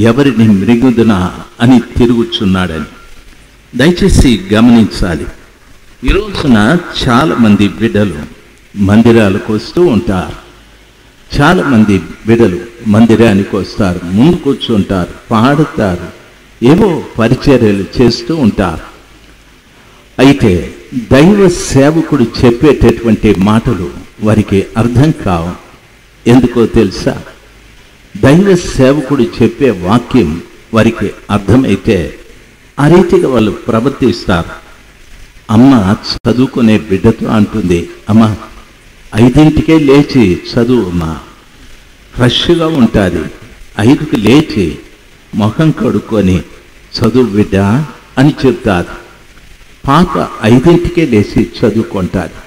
ఎవరిని మృంగుదునా అని తిరుగుచున్నాడని. దయచేసి గమనించాలి, ఈ రోజున చాలామంది బిడ్డలు మందిరాలకు వస్తూ ఉంటారు. చాలామంది బిడ్డలు మందిరానికి వస్తారు, ముందు కూర్చుంటారు, పాడుతారు, ఏవో పరిచర్యలు చేస్తూ ఉంటారు. అయితే దైవ సేవకుడు చెప్పేటటువంటి మాటలు వారికి అర్థం కావు. ఎందుకో తెలుసా? దైవ సేవకుడు చెప్పే వాక్యం వారికి అర్థమైతే ఆ రీతిగా వాళ్ళు ప్రవర్తిస్తారు. అమ్మ చదువుకునే బిడ్డతో అంటుంది, అమ్మ 5ంటికే లేచి చదువుమ్మా, ఫ్రెష్గా ఉంటుంది, 5కి లేచి ముఖం కడుక్కొని చదువు బిడ్డ అని చెప్తారు. పాప 5ంటికే లేచి చదువుకుంటారు.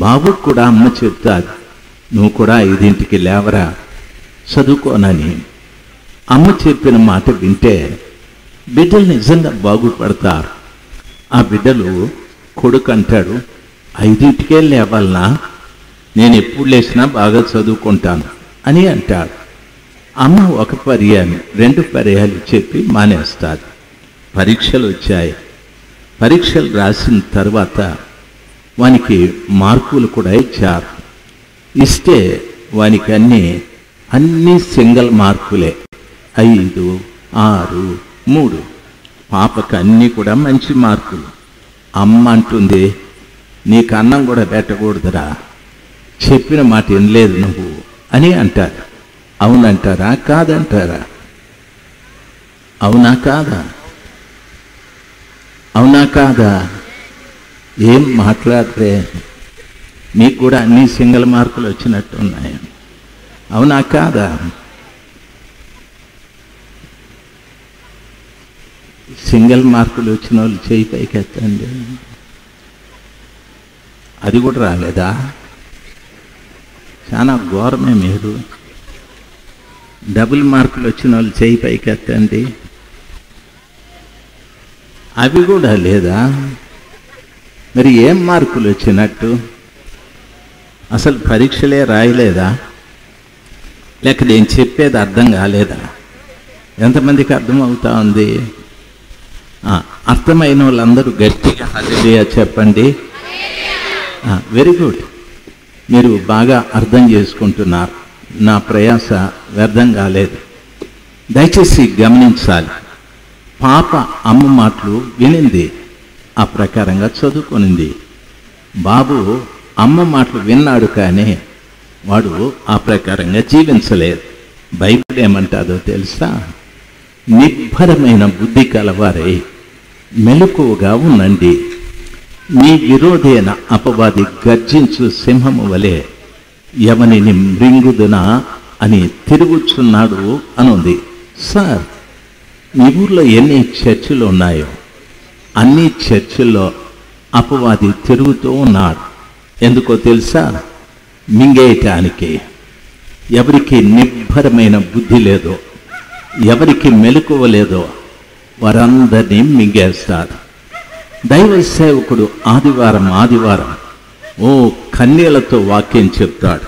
బాబుకు కూడా అమ్మ చెప్తారు, నువ్వు కూడా 5ంటికి లేవరా చదువుకోనని. అమ్మ చెప్పిన మాట వింటే బిడ్డలు నిజంగా బాగుపడతారు. ఆ బిడ్డలు కొడుకు అంటాడు, 5ంటికే లేవాలనా, నేను ఎప్పుడు లేచినా బాగా చదువుకుంటాను అని అంటాడు. అమ్మ ఒక పర్యాయం 2 పర్యాలు చెప్పి మానేస్తారు. పరీక్షలు వచ్చాయి. పరీక్షలు రాసిన తర్వాత వానికి మార్కులు కూడా ఇచ్చారు. ఇస్తే వానికి అన్నీ సింగిల్ మార్కులే, 5, 6, 3. పాపకు అన్నీ కూడా మంచి మార్కులు. అమ్మ అంటుంది, నీకు అన్నం కూడా పెట్టకూడదురా, చెప్పిన మాట వినలేదు నువ్వు అని అంటారు. అవునంటారా కాదంటారా? అవునా కాదా? అవునా కాదా? ఏం మాట్లాడితే మీకు కూడా అన్ని సింగిల్ మార్కులు వచ్చినట్టు ఉన్నాయి. అవునా కాదా? సింగిల్ మార్కులు వచ్చిన వాళ్ళు చేయి పైకి ఎత్తండి. అది కూడా రాలేదా? చాలా ఘోరమే. మీరు డబుల్ మార్కులు వచ్చిన వాళ్ళు చేయి పైకి ఎత్తండి. అవి కూడా లేదా? మరి ఏం మార్కులు వచ్చినట్టు? అసలు పరీక్షలే రాయలేదా? లేక నేను చెప్పేది అర్థం కాలేదా? ఎంతమందికి అర్థం అవుతా ఉంది? అర్థమైన వాళ్ళందరూ గట్టిగా హల్లెలూయా చెప్పండి. వెరీ గుడ్, మీరు బాగా అర్థం చేసుకుంటున్నారు. నా ప్రయాస వ్యర్థం కాలేదు. దయచేసి గమనించాలి, పాప అమ్మ మాటలు వినింది, ఆ ప్రకారంగా చదువుకునింది. బాబు అమ్మ మాటలు విన్నాడు, కానీ వాడు ఆ ప్రకారంగా జీవించలేదు. బైబిల్ ఏమంటాదో తెలుసా? నిబ్బరమైన బుద్ధి కలవారై మెలకువగా ఉండండి, మీ విరోధైన అపవాది గర్జించు సింహము వలె ఎవనిని మృంగుదునా అని తిరుగుచున్నాడు అనుంది. సార్, మీ ఊర్లో ఎన్ని చర్చిలు ఉన్నాయో అన్ని చర్చిల్లో అపవాది తిరుగుతూ ఉన్నాడు. ఎందుకో తెలుసా? మింగేయటానికి. ఎవరికి నిబ్బరమైన బుద్ధి లేదో, ఎవరికి మెలకువ లేదో వారందరినీ మింగేస్తారు. దైవ సేవకుడు ఆదివారం ఓ కన్యలతో వాక్యం చెప్తాడు,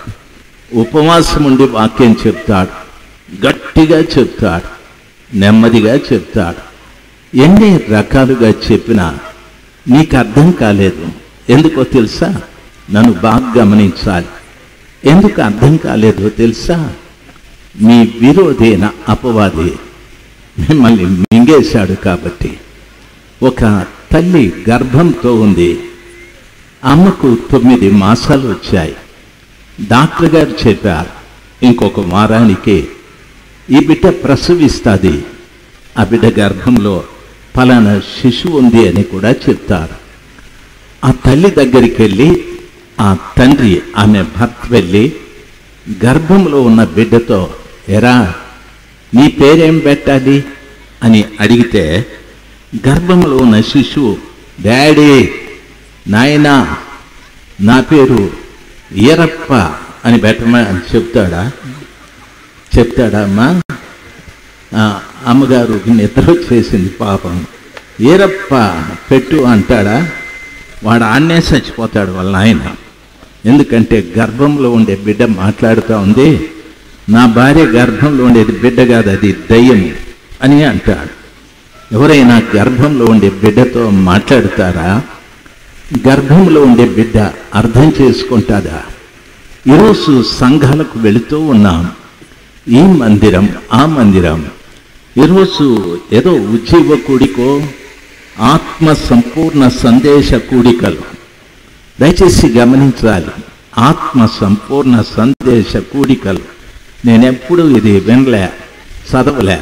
ఉపవాసం ఉండి వాక్యం చెప్తాడు, గట్టిగా చెప్తాడు, నెమ్మదిగా చెప్తాడు. ఎన్ని రకాలుగా చెప్పినా నీకు అర్థం కాలేదు. ఎందుకో తెలుసా? నన్ను బాగా గమనించాలి. ఎందుకు అర్థం కాలేదో తెలుసా? మీ విరోధైన అపవాది మిమ్మల్ని మింగేశాడు. కాబట్టి ఒక తల్లి గర్భంతో ఉంది, అమ్మకు 9 మాసాలు వచ్చాయి. డాక్టర్ గారు చెప్పారు, ఇంకొక వారానికి ఈ బిడ్డ ప్రసవిస్తుంది, ఆ బిడ్డ గర్భంలో ఫలానా శిశువు ఉంది అని కూడా చెప్తారు. ఆ తల్లి దగ్గరికి వెళ్ళి ఆ తండ్రి, ఆమె భర్త వెళ్ళి గర్భంలో ఉన్న బిడ్డతో, ఎరా నీ పేరేం పెట్టాలి అని అడిగితే, గర్భంలో ఉన్న శిశువు, డాడీ నాయనా నా పేరు ఈరప్ప అని పెట్టమని చెప్తాడా అమ్మా? అమ్మగారు నిద్ర వచ్చేసింది పాపం. ఈరప్ప పెట్టు అంటాడా? వాడు ఆన్నే చచ్చిపోతాడు వాళ్ళ ఆయన. ఎందుకంటే గర్భంలో ఉండే బిడ్డ మాట్లాడుతూ ఉంది, నా భార్య గర్భంలో ఉండేది బిడ్డ కాదు, అది దయ్యం అని అంటాడు. ఎవరైనా గర్భంలో ఉండే బిడ్డతో మాట్లాడతారా? గర్భంలో ఉండే బిడ్డ అర్థం చేసుకుంటాదా? ఈరోజు సంఘాలకు వెళుతూ ఉన్నాం, ఈ మందిరం ఆ మందిరం. ఈరోజు ఏదో ఉజ్జీవ కూడికో, ఆత్మ సంపూర్ణ సందేశ కూడికలు. దయచేసి గమనించాలి, ఆత్మ సంపూర్ణ సందేశ కూడికలు. నేనెప్పుడు ఇది వినలే, చదవలే,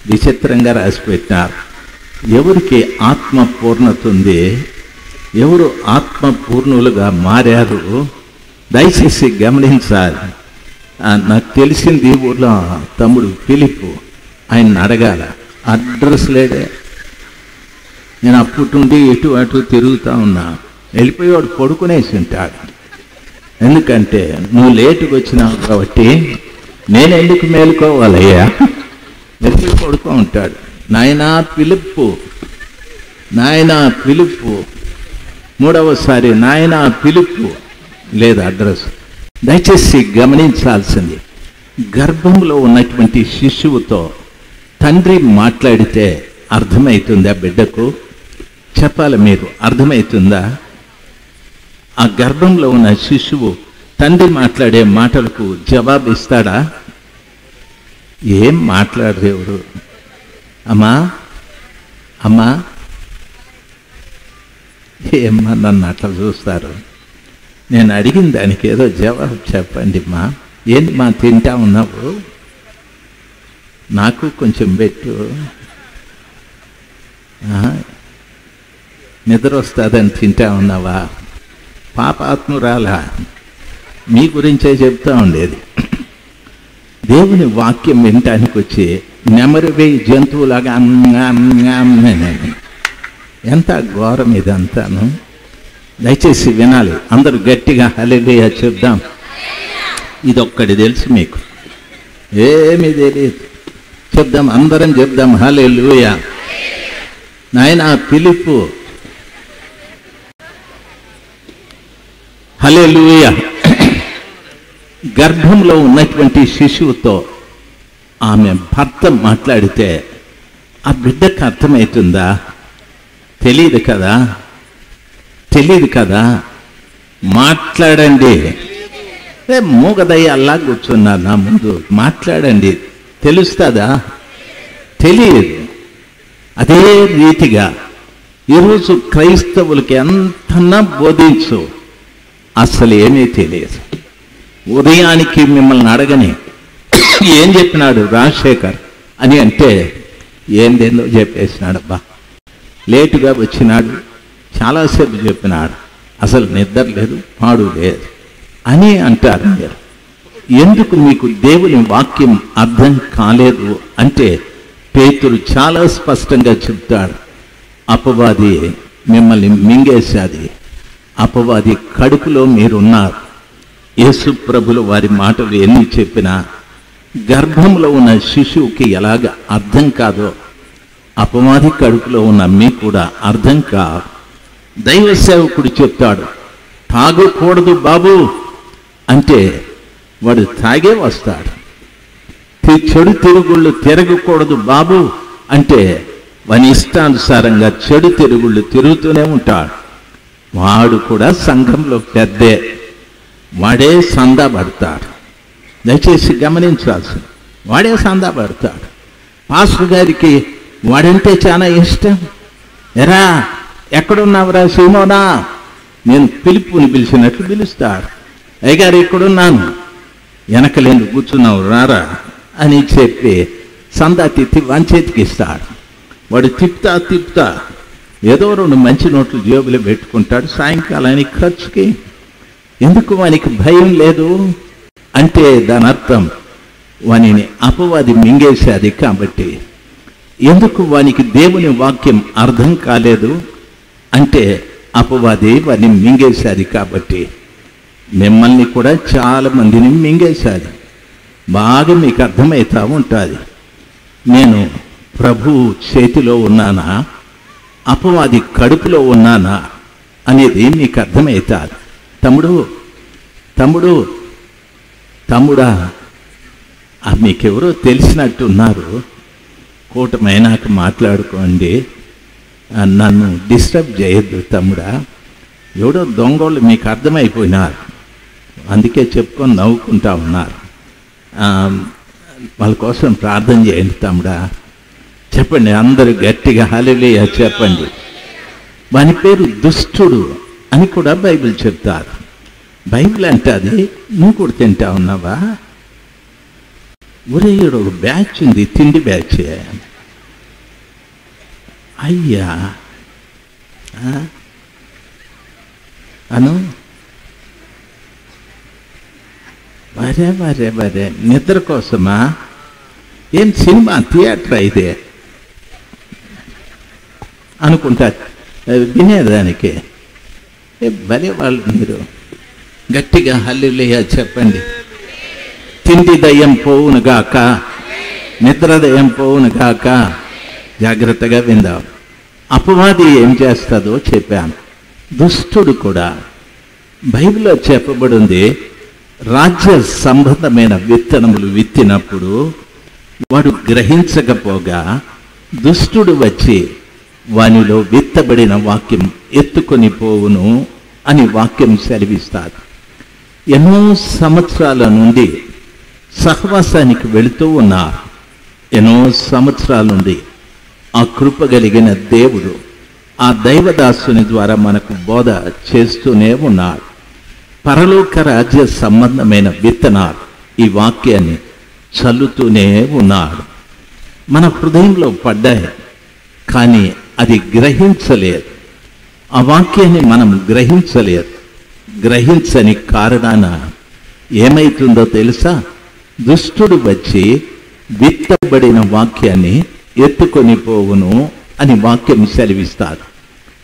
విచిత్రంగా రాసిపెట్టినారు. ఎవరికి ఆత్మ పూర్ణత ఉంది, ఎవరు ఆత్మ పూర్ణులుగా మారారు, దయచేసి గమనించాలి. నాకు తెలిసింది ఊళ్ళో తమ్ముడు ఫిలిప్, ఆయన అడగాల, అడ్రస్ లేడే. నేను అప్పటి నుండి ఇటు అటు తిరుగుతూ ఉన్నా. వెళ్ళిపోయేవాడు పడుకునేసి ఉంటాడు. ఎందుకంటే నువ్వు లేటుకు వచ్చినావు కాబట్టి నేను ఎందుకు మేలుకోవాలయ్యా, వెళ్ళిపోయి పడుకో ఉంటాడు. నాయనా పిలుపు, నాయనా పిలుపు, మూడవసారి నాయనా పిలుపు, లేదా అడ్రస్. దయచేసి గమనించాల్సింది, గర్భంలో ఉన్నటువంటి శిశువుతో తండ్రి మాట్లాడితే అర్థమవుతుందా బిడ్డకు? చెప్పాలి మీరు, అర్థమవుతుందా? ఆ గర్భంలో ఉన్న శిశువు తండ్రి మాట్లాడే మాటలకు జవాబు ఇస్తాడా? ఏం మాట్లాడరు ఎవరు. అమ్మా అమ్మా ఏమ్మా నన్ను అట్లా చూస్తారు. నేను అడిగిన దానికి ఏదో జవాబు చెప్పండి మా. ఏంటి మా తింటా ఉన్నావు, నాకు కొంచెం పెట్టు, నిద్ర వస్తుందని తింటా ఉన్నావా? పాపాత్మురాలా, మీ గురించే చెప్తా ఉండేది. దేవుని వాక్యం వినటానికి వచ్చి నెమరువేయి జంతువులాగా ఎంత ఘోరం ఇదంతాను. దయచేసి వినాలి, అందరూ గట్టిగా హల్లెలూయా చెప్దాం. ఇదొక్కటి తెలుసు మీకు, ఏమీ తెలియదు. చెప్దాం, అందరం చెప్దాం హల్లెలూయా. నాయనా పిలుపు, హల్లెలూయా. గర్భంలో ఉన్నటువంటి శిశువుతో ఆమె భర్త మాట్లాడితే ఆ బిడ్డకు అర్థమవుతుందా? తెలియదు కదా, తెలియదు కదా. మాట్లాడండి. మూగదయ్య అల్లా కూర్చున్నారు నా ముందు, మాట్లాడండి. తెలుస్తుందా? తెలియదు. అదే రీతిగా ఈరోజు క్రైస్తవులకి ఎంతన్నా బోధించు, అసలు ఏమీ తెలియదు. ఉదయానికి మిమ్మల్ని అడగని ఏం చెప్పినాడు రాజశేఖర్ అని అంటే ఏందేందో చెప్పేసినాడబ్బా. లేటుగా వచ్చినాడు, చాలాసేపు చెప్పినాడు, అసలు నిద్ర లేదు, పాడు లేదు అని అంటారు మీరు. ఎందుకు మీకు దేవుని వాక్యం అర్థం కాలేదు అంటే పేతురు చాలా స్పష్టంగా చెప్తాడు, అపవాది మిమ్మల్ని మింగేశాది, అపవాది కడుపులో మీరున్నారు. యేసు ప్రభులు వారి మాటలు ఎన్ని చెప్పినా గర్భంలో ఉన్న శిశువుకి ఎలాగ అర్థం కాదో అపవాది కడుపులో ఉన్న మీకు కూడా అర్థం కాదు. దైవ సేవకుడు చెప్తాడు, తాగకూడదు బాబు అంటే వాడు తాగే వస్తాడు. చెడు తిరుగుళ్ళు తిరగకూడదు బాబు అంటే వాని ఇష్టానుసారంగా చెడు తిరుగుళ్ళు తిరుగుతూనే ఉంటాడు. వాడు కూడా సంఘంలో పెద్దే, వాడే సందా పడతాడు. దయచేసి గమనించాల్సి, వాడే సందా పడతాడు. పాస్టర్ గారికి వాడంటే చాలా ఇష్టం. ఎరా ఎక్కడున్నావురా సీమోనా, నేను పిలుపుని పిలిచినట్లు పిలుస్తాడు. అయ్యగారు ఎక్కడున్నాను, వెనకలేందు కూర్చున్నావు రారా అని చెప్పి సందా తిత్తి వంచేతికి ఇస్తాడు. వాడు తిప్పుతా ఏదో 2 మంచి నోట్లు జేబులో పెట్టుకుంటాడు. సాయంకాలానికి ఖర్చుకి. ఎందుకు వానికి భయం లేదు అంటే దాని అర్థం వానిని అపవాది మింగేసేది కాబట్టి. ఎందుకు వానికి దేవుని వాక్యం అర్థం కాలేదు అంటే అపవాది వాడిని మింగేసేది కాబట్టి. మిమ్మల్ని కూడా చాలా మందిని మింగేశాది. బాగా మీకు అర్థమవుతూ ఉంటుంది. నేను ప్రభు చేతిలో ఉన్నానా, అపవాది కడుపులో ఉన్నానా అనేది మీకు అర్థమవుతుంది. తమ్ముడా మీకెవరో తెలిసినట్టున్నారు, కూటమైనాక మాట్లాడుకోండి, నన్ను డిస్టర్బ్ చేయొద్దు తమ్ముడా. ఎవడో దొంగోళ్ళు మీకు అర్థమైపోయినారు, అందుకే చెప్పుకొని నవ్వుకుంటా ఉన్నారు. వాళ్ళ కోసం ప్రార్థన చేయండి తమ్ముడా. చెప్పండి అందరూ గట్టిగా హల్లెలూయా చెప్పండి. వాని పేరు దుష్టుడు అని కూడా బైబిల్ చెప్తారు. బైబిల్ అంటే అది నువ్వు కూడా తింటా ఉన్నావా? ఒరే ఒక బ్యాచ్ ఉంది, తిండి బ్యాచ్. అయ్యా అను వరే నిద్ర కోసమా? ఏం సినిమా థియేటర్ అయితే అనుకుంటా వినేదానికి. భలే వాళ్ళు మీరు. గట్టిగా హల్లెలూయా చెప్పండి. తిండి దయ్యం పోవునుగాక, నిద్ర దయ్యం పోవునుగాక. జాగ్రత్తగా విందాం. అపవాది ఏం చేస్తుందో చెప్పాను. దుష్టుడు కూడా బైబిల్లో చెప్పబడింది, రాజ్య సంబంధమైన విత్తనములు విత్తినప్పుడు వాడు గ్రహించకపోగా దుష్టుడు వచ్చి వానిలో విత్తబడిన వాక్యం ఎత్తుకొని పోవును అని వాక్యం సెలవిస్తారు. ఎన్నో సంవత్సరాల నుండి సహవాసానికి వెళుతూ ఉన్నారు. ఎన్నో సంవత్సరాల నుండి ఆ కృప కలిగిన దేవుడు ఆ దైవదాసుని ద్వారా మనకు బోధ చేస్తూనే ఉన్నాడు. పరలోక రాజ్య సంబంధమైన విత్తనాలు ఈ వాక్యాన్ని చల్లుతూనే ఉన్నాడు. మన హృదయంలో పడ్డాయి, కానీ అది గ్రహించలేదు. ఆ వాక్యాన్ని మనం గ్రహించలేదు. గ్రహించని కారణాన ఏమైతుందో తెలుసా? దుష్టుడు వచ్చి విత్తబడిన వాక్యాన్ని ఎత్తుకొని పోవును అని వాక్యం సెలవిస్తారు.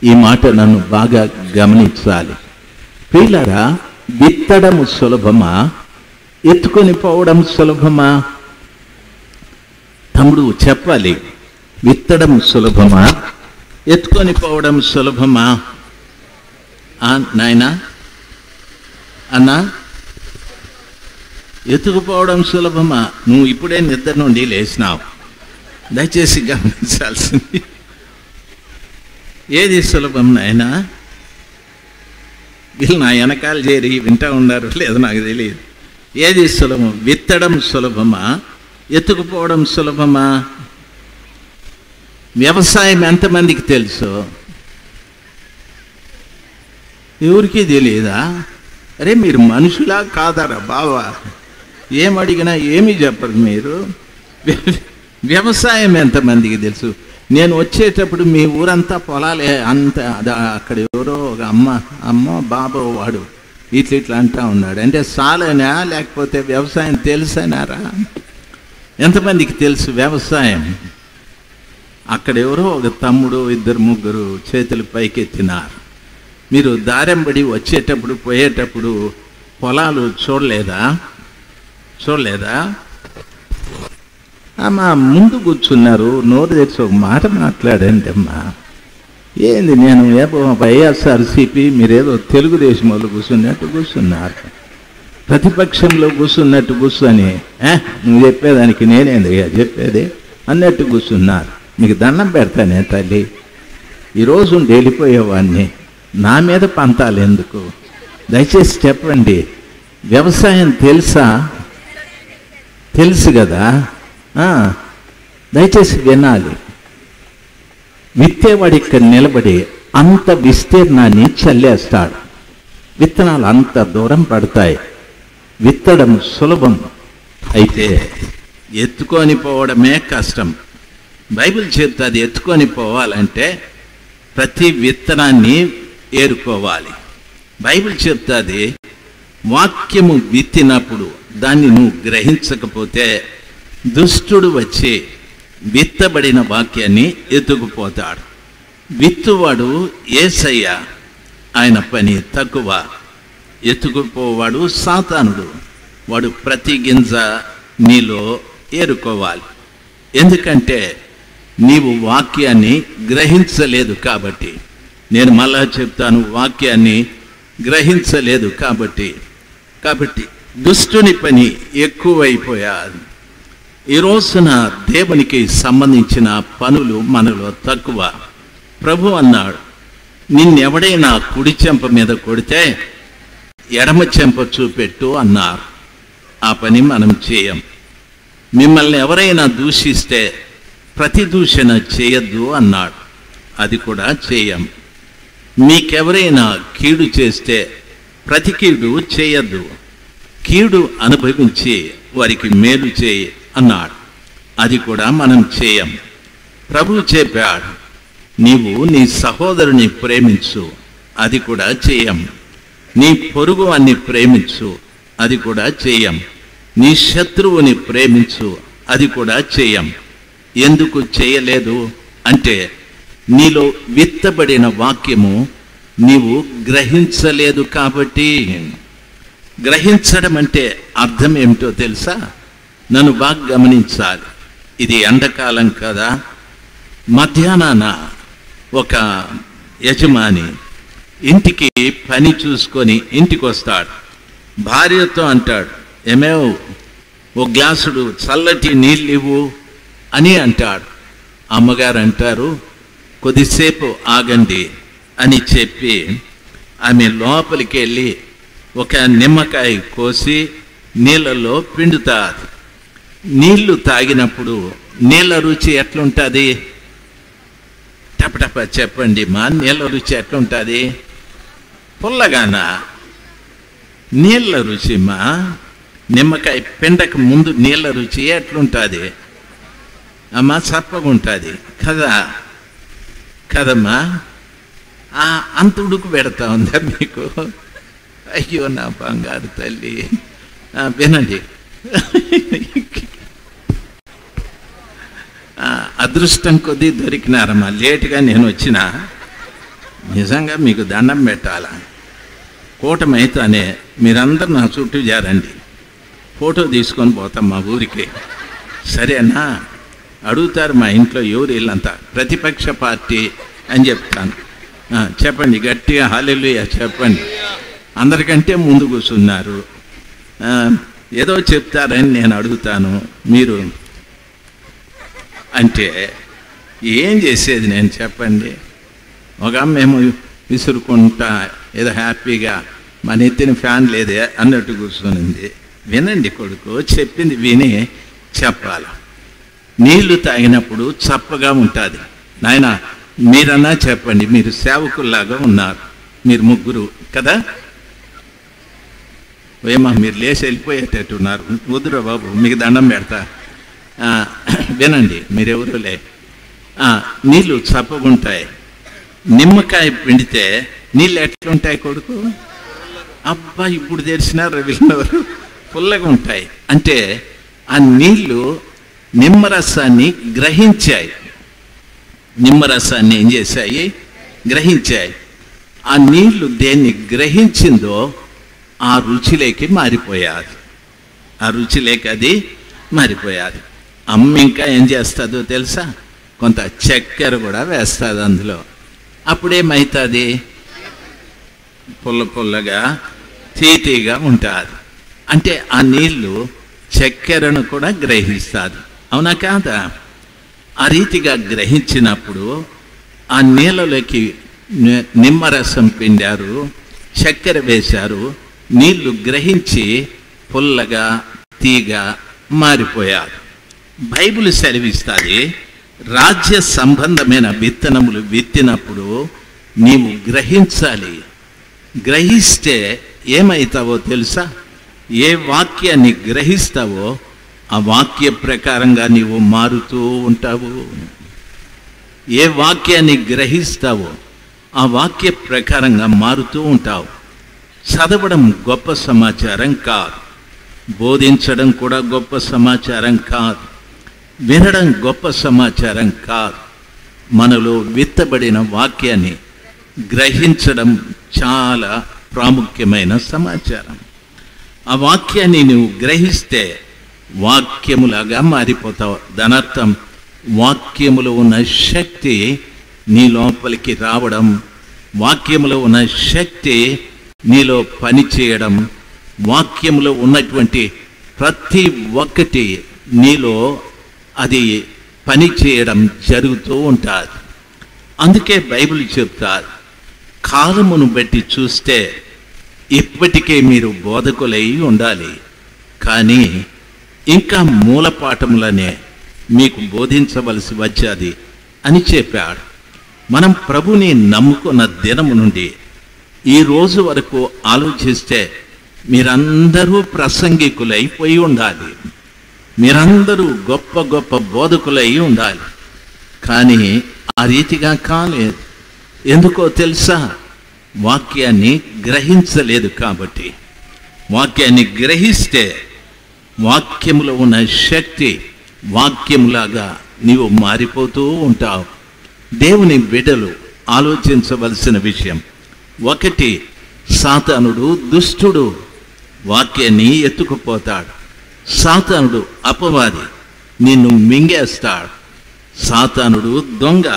ఈ మాట నన్ను బాగా గమనించాలి. ప్రియులారా, విత్తడము సులభమా, ఎత్తుకొని పోవడం సులభమా? తమ్ముడు చెప్పాలి. విత్తడం సులభమా, ఎత్తుకొని పోవడం సులభమా? నాయనా అన్నా, ఎత్తుకుపోవడం సులభమా? నువ్వు ఇప్పుడే నిద్ర నుండి లేచినావు. దయచేసి గమనించాల్సింది, ఏది సులభం నాయనా? వీళ్ళు నా వెనకాల చేరి వింటా ఉన్నారు లేదు నాకు తెలియదు. ఏది సులభం? విత్తడం సులభమా, ఎత్తుకుపోవడం సులభమా? వ్యవసాయం ఎంతమందికి తెలుసు? ఎవరికి తెలియదా? అరే మీరు మనుషులా కాదరా బావా? ఏమడిగినా ఏమీ చెప్పరు మీరు. వ్యవసాయం ఎంతమందికి తెలుసు? నేను వచ్చేటప్పుడు మీ ఊరంతా పొలాలే అంత, అక్కడ ఎవరో ఒక అమ్మ బాబో వాడు ఇట్లా అంటా ఉన్నాడు అంటే సాలేనా, లేకపోతే వ్యవసాయం తెలుసనారా? ఎంతమందికి తెలుసు వ్యవసాయం? అక్కడ ఎవరో ఒక తమ్ముడు 2-3 చేతులు పైకెత్తినారు. మీరు దారెంబడి వచ్చేటప్పుడు పోయేటప్పుడు పొలాలు చూడలేదా? అమ్మా ముందు కూర్చున్నారు, నోరు తెచ్చి ఒక మాట మాట్లాడండి అమ్మా. ఏంది నేను వైఎస్ఆర్సీపీ, మీరేదో తెలుగుదేశం వాళ్ళు కూర్చున్నట్టు కూర్చున్నారు, ప్రతిపక్షంలో కూర్చున్నట్టు కూర్చొని నువ్వు చెప్పేదానికి నేనేందయ్యా చెప్పేది అన్నట్టు కూర్చున్నారు. మీకు దండం పెడతానే తల్లి, ఈరోజు వెళ్ళిపోయేవాడిని, నా మీద పంతాలు ఎందుకు? దయచేసి చెప్పండి, వ్యవసాయం తెలుసు కదా, దయచేసి వినాలి. విత్తేవాడు ఇక్కడ నిలబడి అంత విస్తీర్ణాన్ని చల్లేస్తాడు, విత్తనాలు అంత దూరం పడతాయి. విత్తడం సులభం, అయితే ఎత్తుకొని పోవడమే కష్టం. బైబిల్ చెప్తుంది ఎత్తుకొని పోవాలంటే ప్రతి విత్తనాన్ని ఏరుకోవాలి. బైబిల్ చెప్తుంది వాక్యము విత్తినప్పుడు దాన్ని నువ్వు గ్రహించకపోతే దుష్టుడు వచ్చి విత్తబడిన వాక్యాన్ని ఎత్తుకుపోతాడు. విత్తువాడు యేసయ్య, ఆయన పని తక్కువ. ఎత్తుకుపోవాడు సాతానుడు, వాడు ప్రతి గింజ నీలో ఏరుకోవాలి. ఎందుకంటే నీవు వాక్యాన్ని గ్రహించలేదు కాబట్టి. నేను మళ్ళా చెప్తాను, వాక్యాన్ని గ్రహించలేదు కాబట్టి దుష్టుని పని ఎక్కువైపోయాది. ఈ రోజున దేవునికి సంబంధించిన పనులు మనలో తక్కువ. ప్రభు అన్నాడు, నిన్నెవడైనా కుడి చెంప మీద కొడితే ఎడమ చెంప చూపెట్టు అన్నారు. ఆ పని మనం చేయం. మిమ్మల్ని ఎవరైనా దూషిస్తే ప్రతి దూషణ చేయొద్దు అన్నాడు, అది కూడా చేయం. మీకెవరైనా కీడు చేస్తే ప్రతి కీడు చేయొద్దు, కీడు అనుభవించి వారికి మేలు చేయి అన్నాడు, అది కూడా మనం చేయం. ప్రభువు చెప్పాడు, నీవు నీ సహోదరుని ప్రేమించు, అది కూడా చేయం. నీ పొరుగు వాణ్ణి ప్రేమించు, అది కూడా చేయం. నీ శత్రువుని ప్రేమించు, అది కూడా చేయం. ఎందుకు చేయలేదు అంటే నీలో విత్తబడిన వాక్యము నీవు గ్రహించలేదు కాబట్టి. గ్రహించడం అంటే అర్థం ఏమిటో తెలుసా? నన్ను బాగా గమనించాలి. ఇది ఎండాకాలం కదా, మధ్యాహ్నాన ఒక యజమాని ఇంటికి పని చూసుకొని ఇంటికి వస్తాడు. భార్యతో అంటాడు, ఏమేవ్ ఓ గ్లాసుడు చల్లటి నీళ్ళు ఇవ్వు అని అంటాడు. అమ్మగారు అంటారు, కొద్దిసేపు ఆగండి అని చెప్పి ఆమె లోపలికి వెళ్ళి ఒక నిమ్మకాయ కోసి నీళ్ళలో పిండుతారు. నీళ్లు తాగినప్పుడు నీళ్ళ రుచి ఎట్లుంటుంది? టపటప చెప్పండి మా, నీళ్ళ రుచి ఎట్లుంటుంది? పుల్లగానా? నీళ్ళ రుచి మా, నిమ్మకాయ పిండక ముందు నీళ్ళ రుచి ఎట్లుంటుంది అమ్మా? చప్పగుంటుంది కదమ్మా? అంత ఉడుకు పెడతా ఉందా మీకు? అయ్యో నా బంగారు తల్లి, వినండి. అదృష్టం కొద్దీ దొరికినారమ్మా. లేటుగా నేను వచ్చిన, నిజంగా మీకు దండం పెట్టాల. కూటమైతేనే మీరందరూ నా చుట్టూ చేరండి, ఫోటో తీసుకొని పోతాం మా ఊరికి, సరేనా? అడుగుతారు మా ఇంట్లో ఎవరు వీళ్ళంతా ప్రతిపక్ష పార్టీ అని చెప్తాను. చెప్పండి గట్టిగా హల్లెలూయా చెప్పండి. అందరికంటే ముందు కూర్చున్నారు, ఏదో చెప్తారని నేను అడుగుతాను. మీరు అంటే ఏం చేసేది నేను చెప్పండి? ఒక మేము విసురుకుంటా ఏదో హ్యాపీగా మన ఎత్తిన ఫ్యాన్ లేదే అన్నట్టు కూర్చొనింది. వినండి కొడుకు, చెప్పింది విని చెప్పాలి. నీళ్లు తాగినప్పుడు చప్పగా ఉంటుంది. నాయన మీరన్నా చెప్పండి, మీరు సేవకుల్లాగా ఉన్నారు, మీరు ముగ్గురు కదా? ఏమా మీరు లేచి వెళ్ళిపోయేటట్టున్నారు, వద్దురా బాబు మీకు దండం పెడతా. వినండి, మీరెవరు లే. నీళ్ళు చప్పగుంటాయి. నిమ్మకాయ పిండితే నీళ్ళు ఎట్లుంటాయి కొడుకు? అబ్బా ఇప్పుడు తెలిసినారు వీళ్ళెవరు, పుల్లగా ఉంటాయి. అంటే ఆ నీళ్ళు నిమ్మరసాన్ని గ్రహించాయి. నిమ్మరసాన్ని ఏం చేశాయి? గ్రహించాయి. ఆ నీళ్లు దేన్ని గ్రహించిందో ఆ రుచిలోకి మారిపోయాది. ఆ రుచిలోకి అది మారిపోయాది. అమ్మ ఇంకా ఏం చేస్తుందో తెలుసా? కొంత చక్కెర కూడా వేస్తుంది అందులో. అప్పుడేమవుతుంది? పుల్ల పుల్లగా తీతిగా ఉంటుంది. అంటే ఆ నీళ్లు చక్కెరను కూడా గ్రహిస్తుంది. అవునా కాదా? ఆ రీతిగా గ్రహించినప్పుడు ఆ నీళ్ళలోకి నిమ్మరసం పిండారు, చక్కెర వేశారు, నీళ్లు గ్రహించి పుల్లగా తీగా మారిపోయారు. బైబిల్ సెలవిస్తుంది, రాజ్య సంబంధమైన విత్తనములు విత్తినప్పుడు నీవు గ్రహించాలి. గ్రహిస్తే ఏమవుతావో తెలుసా? ఏ వాక్యాన్ని గ్రహిస్తావో ఆ వాక్య ప్రకారంగా నీవు మారుతూ ఉంటావు. ఏ వాక్యాన్ని గ్రహిస్తావో ఆ వాక్య ప్రకారంగా మారుతూ ఉంటావు. చదవడం గొప్ప సమాచారం కాదు, బోధించడం కూడా గొప్ప సమాచారం కాదు, వినడం గొప్ప సమాచారం కాదు. మనలో విత్తబడిన వాక్యాన్ని గ్రహించడం చాలా ప్రాముఖ్యమైన సమాచారం. ఆ వాక్యాన్ని నువ్వు గ్రహిస్తే వాక్యములాగా మారిపోతావు. దానర్థం వాక్యములో ఉన్న శక్తి నీ లోపలికి రావడం, వాక్యములో ఉన్న శక్తి నీలో పనిచేయడం, వాక్యములో ఉన్నటువంటి ప్రతి ఒక్కటి నీలో అది పనిచేయడం జరుగుతూ ఉంటుంది. అందుకే బైబిల్ చెప్తారు, కాలమును బట్టి చూస్తే ఇప్పటికే మీరు బోధకులై ఉండాలి, కానీ ఇంకా మూలపాఠములనే మీకు బోధించవలసి వచ్చేది అని చెప్పాడు. మనం ప్రభుని నమ్ముకున్న దినము నుండి ఈ రోజు వరకు ఆలోచిస్తే మీరందరూ ప్రసంగికులైపోయి ఉండాలి, మీరందరూ గొప్ప గొప్ప బోధకులై ఉండాలి. కానీ ఆ రీతిగా కాలేదు. ఎందుకో తెలుసా? వాక్యాన్ని గ్రహించలేదు కాబట్టి. వాక్యాన్ని గ్రహిస్తే వాక్యములో ఉన్న శక్తి వాక్యములాగా నీవు మారిపోతూ ఉంటావు. దేవుని బిడ్డలు ఆలోచించవలసిన విషయం ఒకటి, సాతానుడు దుష్టుడు, వాక్యాన్ని ఎత్తుకుపోతాడు. సాతానుడు అపవాది, నిన్ను మింగేస్తాడు. సాతానుడు దొంగ,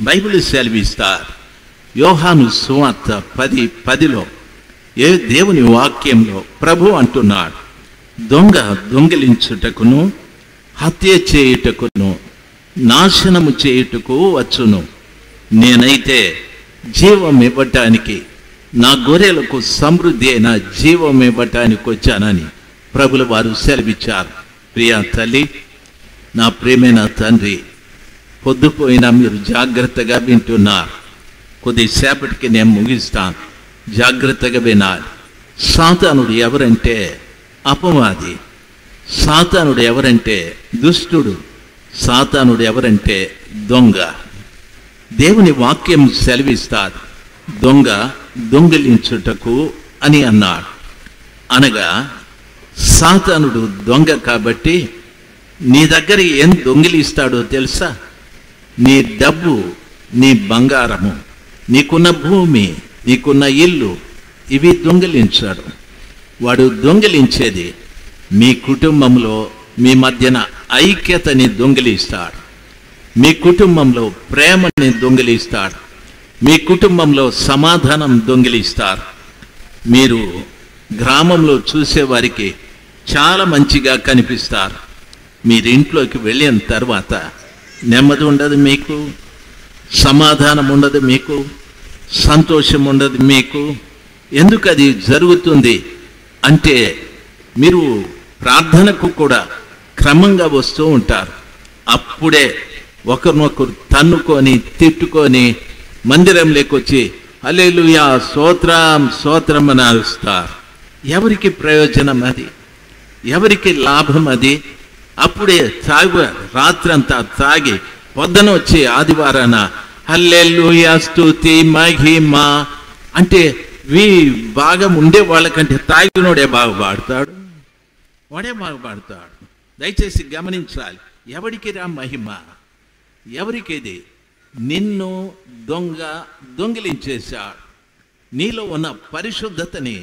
బైబిల్ సెలవిస్తాడు. యోహాను సువార్త 10:10లో దేవుని వాక్యంలో ప్రభు అంటున్నాడు, దొంగ దొంగిలించుటకును హత్య చేయుటకును నాశనము చేయుటకు వచ్చును, నేనైతే జీవం ఇవ్వటానికి, నా గొర్రెలకు సమృద్ధి అయిన జీవం ఇవ్వటానికి వచ్చానని ప్రభుల వారు సెలవిచ్చారు. ప్రియా తల్లి, నా ప్రియమైన తండ్రి, పొద్దుపోయినా మీరు జాగ్రత్తగా వింటున్నారు. కొద్దిసేపటికి నేను ముగిస్తాను, జాగ్రత్తగా వినాలి. సాతానుడు ఎవరంటే అపవాది, సాతానుడు ఎవరంటే దుష్టుడు, సాతానుడు ఎవరంటే దొంగ. దేవుని వాక్యం సెలవిస్తాడు, దొంగ దొంగిలించుటకు అని అన్నాడు. అనగా సాతానుడు దొంగ కాబట్టి నీ దగ్గర ఏం దొంగిలిస్తాడో తెలుసా? నీ డబ్బు, నీ బంగారము, నీకున్న భూమి, నీకున్న ఇల్లు, ఇవి దొంగిలించాడు. వాడు దొంగిలించేది మీ కుటుంబంలో మీ మధ్యన ఐక్యతని దొంగిలిస్తాడు, మీ కుటుంబంలో ప్రేమని దొంగిలిస్తాడు, మీ కుటుంబంలో సమాధానం దొంగిలిస్తారు. మీరు గ్రామంలో చూసేవారికి చాలా మంచిగా కనిపిస్తారు. మీరు ఇంట్లోకి వెళ్ళిన తర్వాత నెమ్మది ఉండదు మీకు, సమాధానం ఉండదు మీకు, సంతోషం ఉండదు మీకు. ఎందుకు అది జరుగుతుంది అంటే మీరు ప్రార్థనకు కూడా క్రమంగా వస్తూ ఉంటారు. అప్పుడే ఒకరినొకరు తన్నుకొని తిట్టుకొని మందిరంలోకి వచ్చి హల్లెలూయా స్తోత్రం స్తోత్రం అని అరుస్తారు. ఎవరికి ప్రయోజనం అది? ఎవరికి లాభం అది? అప్పుడే రాత్రంతా తాగి పొద్దున వచ్చి ఆదివారాన హల్లెలూయా స్తుతి మహిమ అంటే బాగా ఉండే వాళ్ళకంటే తాగినోడే బాగా పాడతాడు, వాడే బాగా పాడతాడు. దయచేసి గమనించాలి. ఎవరికి రా మహిమ? ఎవరికిది? నిన్ను దొంగిలించేశాడు. నీలో ఉన్న పరిశుద్ధతని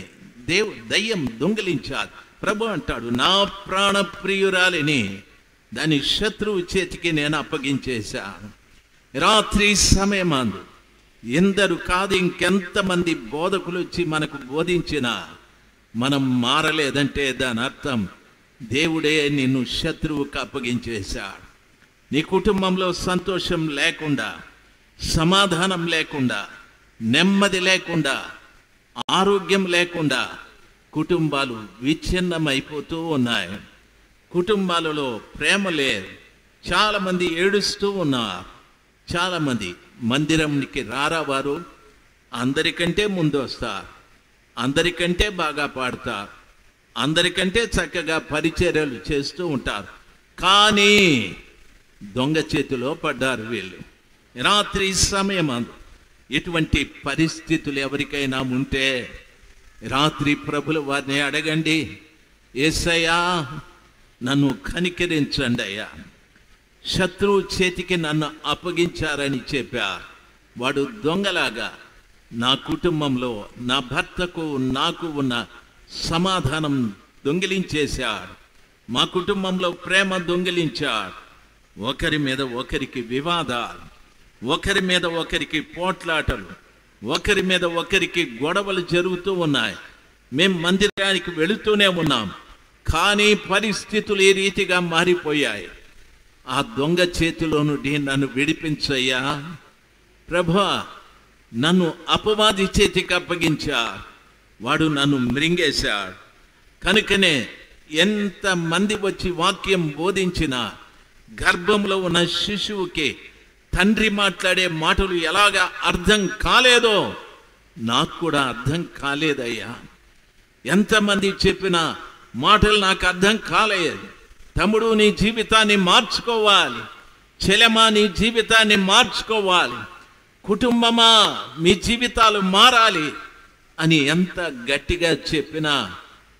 దయ్యం దొంగిలించాలి. ప్రభు అంటాడు, నా ప్రాణ ప్రియురాలిని దాని శత్రువు చేతికి నేను అప్పగించేశాను. రాత్రి సమయమందు ఎందరు కాదు ఇంకెంతమంది బోధకులు వచ్చి మనకు బోధించినా మనం మారలేదంటే దాని అర్థం దేవుడే నిన్ను శత్రువుకు అప్పగించేశాడు. నీ కుటుంబంలో సంతోషం లేకుండా, సమాధానం లేకుండా, నెమ్మది లేకుండా, ఆరోగ్యం లేకుండా కుటుంబాలు విచ్ఛిన్నమైపోతూ ఉన్నాయి. కుటుంబాలలో ప్రేమ లేదు. చాలామంది ఏడుస్తూ ఉన్నారు. చాలామంది మందిరంకి రారావారు అందరికంటే ముందు వస్తారు, అందరికంటే బాగా పాడతారు, అందరికంటే చక్కగా పరిచర్యలు చేస్తూ ఉంటారు. కానీ దొంగ చేతిలో పడ్డారు వీళ్ళు. రాత్రి సమయం ఇటువంటి పరిస్థితులు ఎవరికైనా ఉంటే రాత్రి ప్రభుల వారిని అడగండి, యేసయ్యా నన్ను కనికరించండి అయ్యా, శత్రువు చేతికి నన్ను అప్పగించారని చెప్పారు. వాడు దొంగలాగా నా కుటుంబంలో నా భర్తకు నాకు ఉన్న సమాధానం దొంగిలించేశాడు, మా కుటుంబంలో ప్రేమ దొంగిలించాడు. ఒకరి మీద ఒకరికి వివాదాలు, ఒకరి మీద ఒకరికి పోట్లాటలు, ఒకరి మీద ఒకరికి గొడవలు జరుగుతూ ఉన్నాయి. మేము మందిరానికి వెళుతూనే ఉన్నాం, కానీ పరిస్థితులు ఈ రీతిగా మారిపోయాయి. ఆ దొంగ చేతిలో నుండి నన్ను విడిపించయ్యా ప్రభా, నన్ను అపవాది చేతికి అప్పగించా, వాడు నన్ను మృంగేశాడు. కనుకనే ఎంతమంది వచ్చి వాక్యం బోధించినా గర్భంలో ఉన్న శిశువుకి తండ్రి మాట్లాడే మాటలు ఎలాగా అర్థం కాలేదో నాకు కూడా అర్థం కాలేదయ్యా. ఎంతమంది చెప్పిన మాటలు నాకు అర్థం కాలేదు. తమ్ముడు నీ జీవితాన్ని మార్చుకోవాలి, చెలెమా నీ జీవితాన్ని మార్చుకోవాలి, కుటుంబమా మీ జీవితాలు మారాలి అని ఎంత గట్టిగా చెప్పినా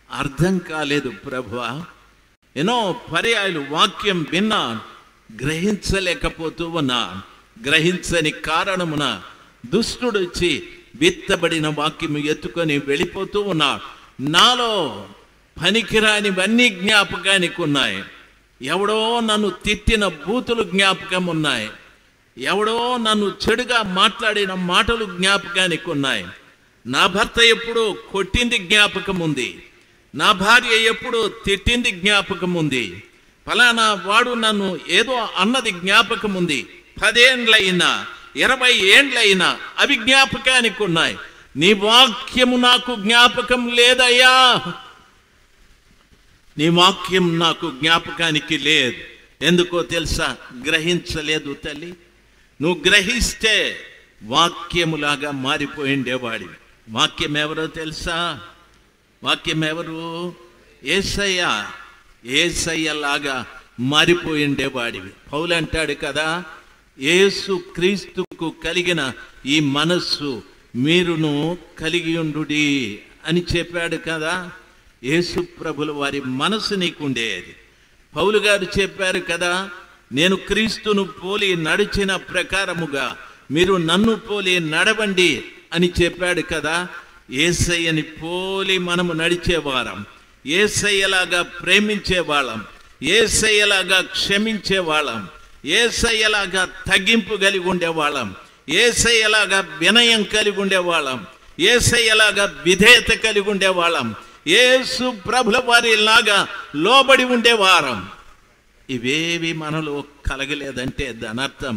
అర్థం కాలేదు ప్రభువా. ఎన్నో పర్యాయాలు వాక్యం విన్నాను, గ్రహించలేకపోతూ ఉన్నాను. గ్రహించని కారణమున దుష్టుడు వచ్చి విత్తబడిన వాక్యం ఎత్తుకొని వెళ్ళిపోతూ ఉన్నాడు. నాలో పనికిరానివన్నీ జ్ఞాపకానికి ఉన్నాయి. ఎవడో నన్ను తిట్టిన బూతులు జ్ఞాపకం ఉన్నాయి, ఎవడో నన్ను చెడుగా మాట్లాడిన మాటలు జ్ఞాపకానికి ఉన్నాయి. నా భర్త ఎప్పుడూ కొట్టింది జ్ఞాపకం ఉంది, నా భార్య ఎప్పుడూ తిట్టింది జ్ఞాపకం ఉంది, ఫలానా వాడు నన్ను ఏదో అన్నది జ్ఞాపకం ఉంది. 10 ఏండ్లైనా 20 ఏండ్లైనా అవి జ్ఞాపకానికి ఉన్నాయి. నీ వాక్యము నాకు జ్ఞాపకం లేదయ్యా, నీ వాక్యం నాకు జ్ఞాపకానికి లేదు. ఎందుకో తెలుసా? గ్రహించలేదు తల్లి. నువ్వు గ్రహిస్తే వాక్యములాగా మారిపోయిండేవాడివి. వాక్యం ఎవరో తెలుసా? వాక్యం ఎవరు? యేసయ్య. యేసయ్యలాగా మారిపోయిండేవాడివి. పౌలు అంటాడు కదా, యేసు క్రీస్తుకు కలిగిన ఈ మనస్సు మీరును కలిగి ఉండుడి అని చెప్పాడు కదా. యేసు ప్రభుల వారి మనసు నీకుండేది. పౌలు గారు చెప్పారు కదా, నేను క్రీస్తును పోలి నడిచిన ప్రకారముగా మీరు నన్ను పోలి నడవండి అని చెప్పాడు కదా. యేసయ్యని పోలి మనము నడిచేవారం, యేసయ్యలాగా ప్రేమించేవాళ్ళం, యేసయ్యలాగా క్షమించేవాళ్ళం, యేసయ్యలాగా తగ్గింపు కలిగి ఉండేవాళ్ళం, యేసయ్యలాగా వినయం కలిగి ఉండేవాళ్ళం, యేసయ్యలాగా విధేయత కలిగి ఉండేవాళ్ళం, యేసు ప్రభుల వారిలాగా లోబడి ఉండేవారం. ఇవేవి మనలో కలగలేదంటే దాని అర్థం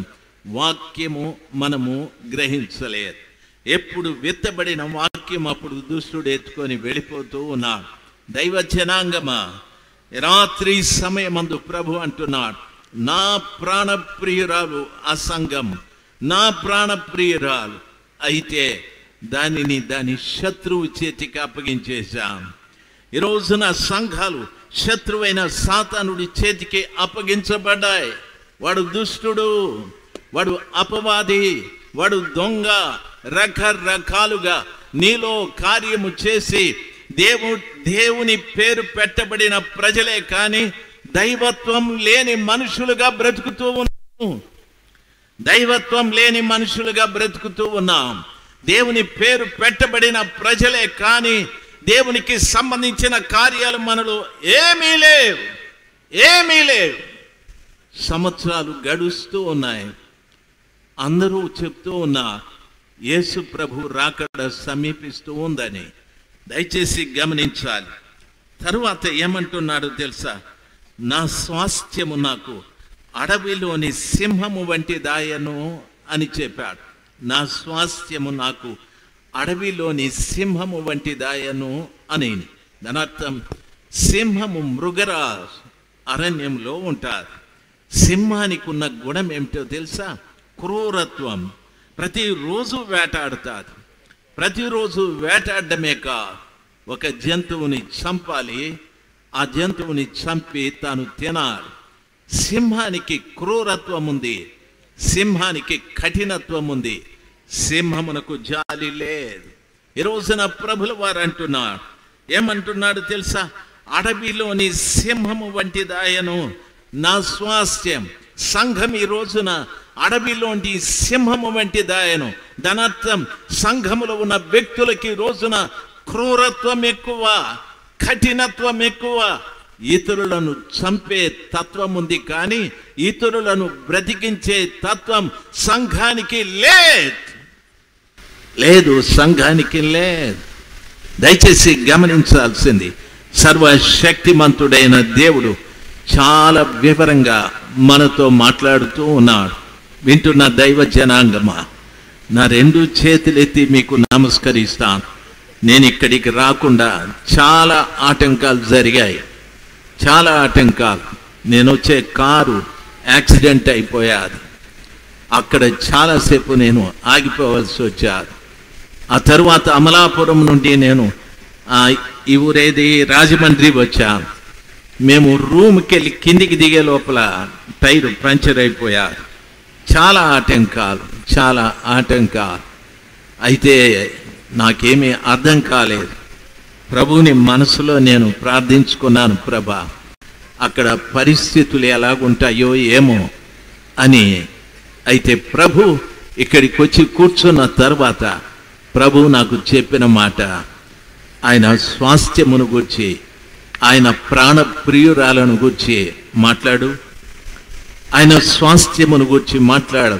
వాక్యము మనము గ్రహించలేదు. ఎప్పుడు విత్తబడిన వాక్యం అప్పుడు దుష్టుడు ఎత్తుకొని వెళ్ళిపోతూ ఉన్నాడు. దైవ జనాంగమా, రాత్రి సమయమందు ప్రభు అంటున్నాడు, నా ప్రాణప్రియురాలు అసంగం, నా ప్రాణప్రియురాలు అయితే దాని శత్రువు చేతికి అప్పగించేశాం. ఈ రోజున సంఘాలు శత్రువైన సాతానుడి చేతికి అప్పగించబడ్డాయి. వాడు దుష్టుడు, వాడు అపవాది, వాడు దొంగ, రకరకాలుగా నీలో కార్యము చేసి దేవుని పేరు పెట్టబడిన ప్రజలే కానీ దైవత్వం లేని మనుషులుగా బ్రతుకుతూ ఉన్నాం. దైవత్వం లేని మనుషులుగా బ్రతుకుతూ ఉన్నాం. దేవుని పేరు పెట్టబడిన ప్రజలే కానీ దేవునికి సంబంధించిన కార్యాలు మనలో ఏమీ లేవు. సంవత్సరాలు గడుస్తూ ఉన్నాయి. అందరూ చెప్తూ ఉన్నారు యేసు ప్రభు రాకడ సమీపిస్తూ ఉందని. దయచేసి గమనించాలి. తరువాత ఏమంటున్నాడు తెలుసా? నా స్వాస్థ్యము నాకు అడవిలోని సింహము వంటి దాయను అని చెప్పాడు. నా స్వాస్థ్యము నాకు అడవిలోని సింహము వంటి దాయను అని. దాని అర్థం సింహము మృగరాజు అరణ్యంలో ఉంటారు. సింహానికి ఉన్న గుణం ఏమిటో తెలుసా? క్రూరత్వం. ప్రతిరోజు వేటాడుతాడు. ప్రతిరోజు వేటాడమే కాదు, ఒక జంతువుని చంపాలి, ఆ జంతువుని చంపి తాను తినాలి. సింహానికి క్రూరత్వం ఉంది, సింహానికి కఠినత్వం ఉంది, సింహమునకు జాలి లేదు. ఈ రోజున ప్రభుల వారు అంటున్నాడు, ఏమంటున్నాడు తెలుసా? అడవిలోని సింహము వంటి దాయను నా స్వాస్థ్యం. సంఘం ఈ రోజున అడవిలోని సింహము వంటి దాయను. దానర్థం సంఘములో ఉన్న వ్యక్తులకి రోజున క్రూరత్వం ఎక్కువ, కఠినత్వం ఎక్కువ. ఇతరులను చంపే తత్వం ఉంది, కానీ ఇతరులను బ్రతికించే తత్వం సంఘానికి లేదు. సంఘానికి లేదు. దయచేసి గమనించాల్సింది, సర్వశక్తిమంతుడైన దేవుడు చాలా వివరంగా మనతో మాట్లాడుతూ ఉన్నాడు. వింటున్న దైవ జనాంగమా, నా 2 చేతులెత్తి మీకు నమస్కరిస్తాను. నేను ఇక్కడికి రాకుండా చాలా ఆటంకాలు జరిగాయి, చాలా ఆటంకాలు. నేను వచ్చే కారు యాక్సిడెంట్ అయిపోయాది. అక్కడ చాలాసేపు నేను ఆగిపోవలసి వచ్చాది. ఆ తరువాత అమలాపురం నుండి నేను ఈ ఊరేది రాజమండ్రి వచ్చాను. మేము రూమ్కి వెళ్ళి కిందికి దిగే లోపల టైరు పంచర్ అయిపోయారు. చాలా ఆటంకాలు. అయితే నాకేమీ అర్థం కాలేదు. ప్రభువుని మనసులో నేను ప్రార్థించుకున్నాను, ప్రభా అక్కడ పరిస్థితులు ఎలాగుంటాయో ఏమో అని. అయితే ప్రభు ఇక్కడికి వచ్చి కూర్చున్న తర్వాత ప్రభు నాకు చెప్పిన మాట, ఆయన స్వాస్థ్యమును గురించి, ఆయన ప్రాణ ప్రియురాలను గురించి మాట్లాడు. ఆయన స్వాస్థ్యమును గురించి మాట్లాడు.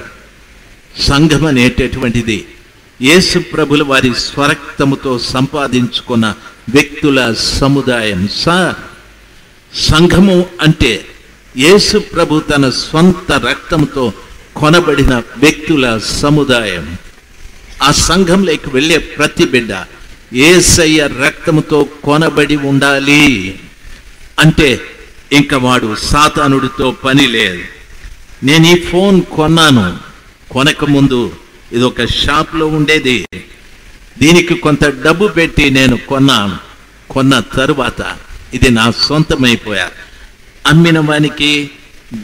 సంఘం అనేటటువంటిది యేసు ప్రభుల వారి స్వరక్తముతో సంపాదించుకున్న వ్యక్తుల సముదాయం. సంఘము అంటే యేసు ప్రభు తన స్వంత రక్తంతో కొనబడిన వ్యక్తుల సముదాయం. ఆ సంఘంలోకి వెళ్ళే ప్రతి బిడ్డ యేసయ్య రక్తముతో కొనబడి ఉండాలి. అంటే ఇంకా వాడు సాతానుడితో పని లేదు. నేను ఈ ఫోన్ కొన్నాను, కొనకముందు ఇది ఒక షాప్లో ఉండేది. దీనికి కొంత డబ్బు పెట్టి నేను కొన్నాను. కొన్న తరువాత ఇది నా సొంతమైపోయా. అమ్మిన వానికి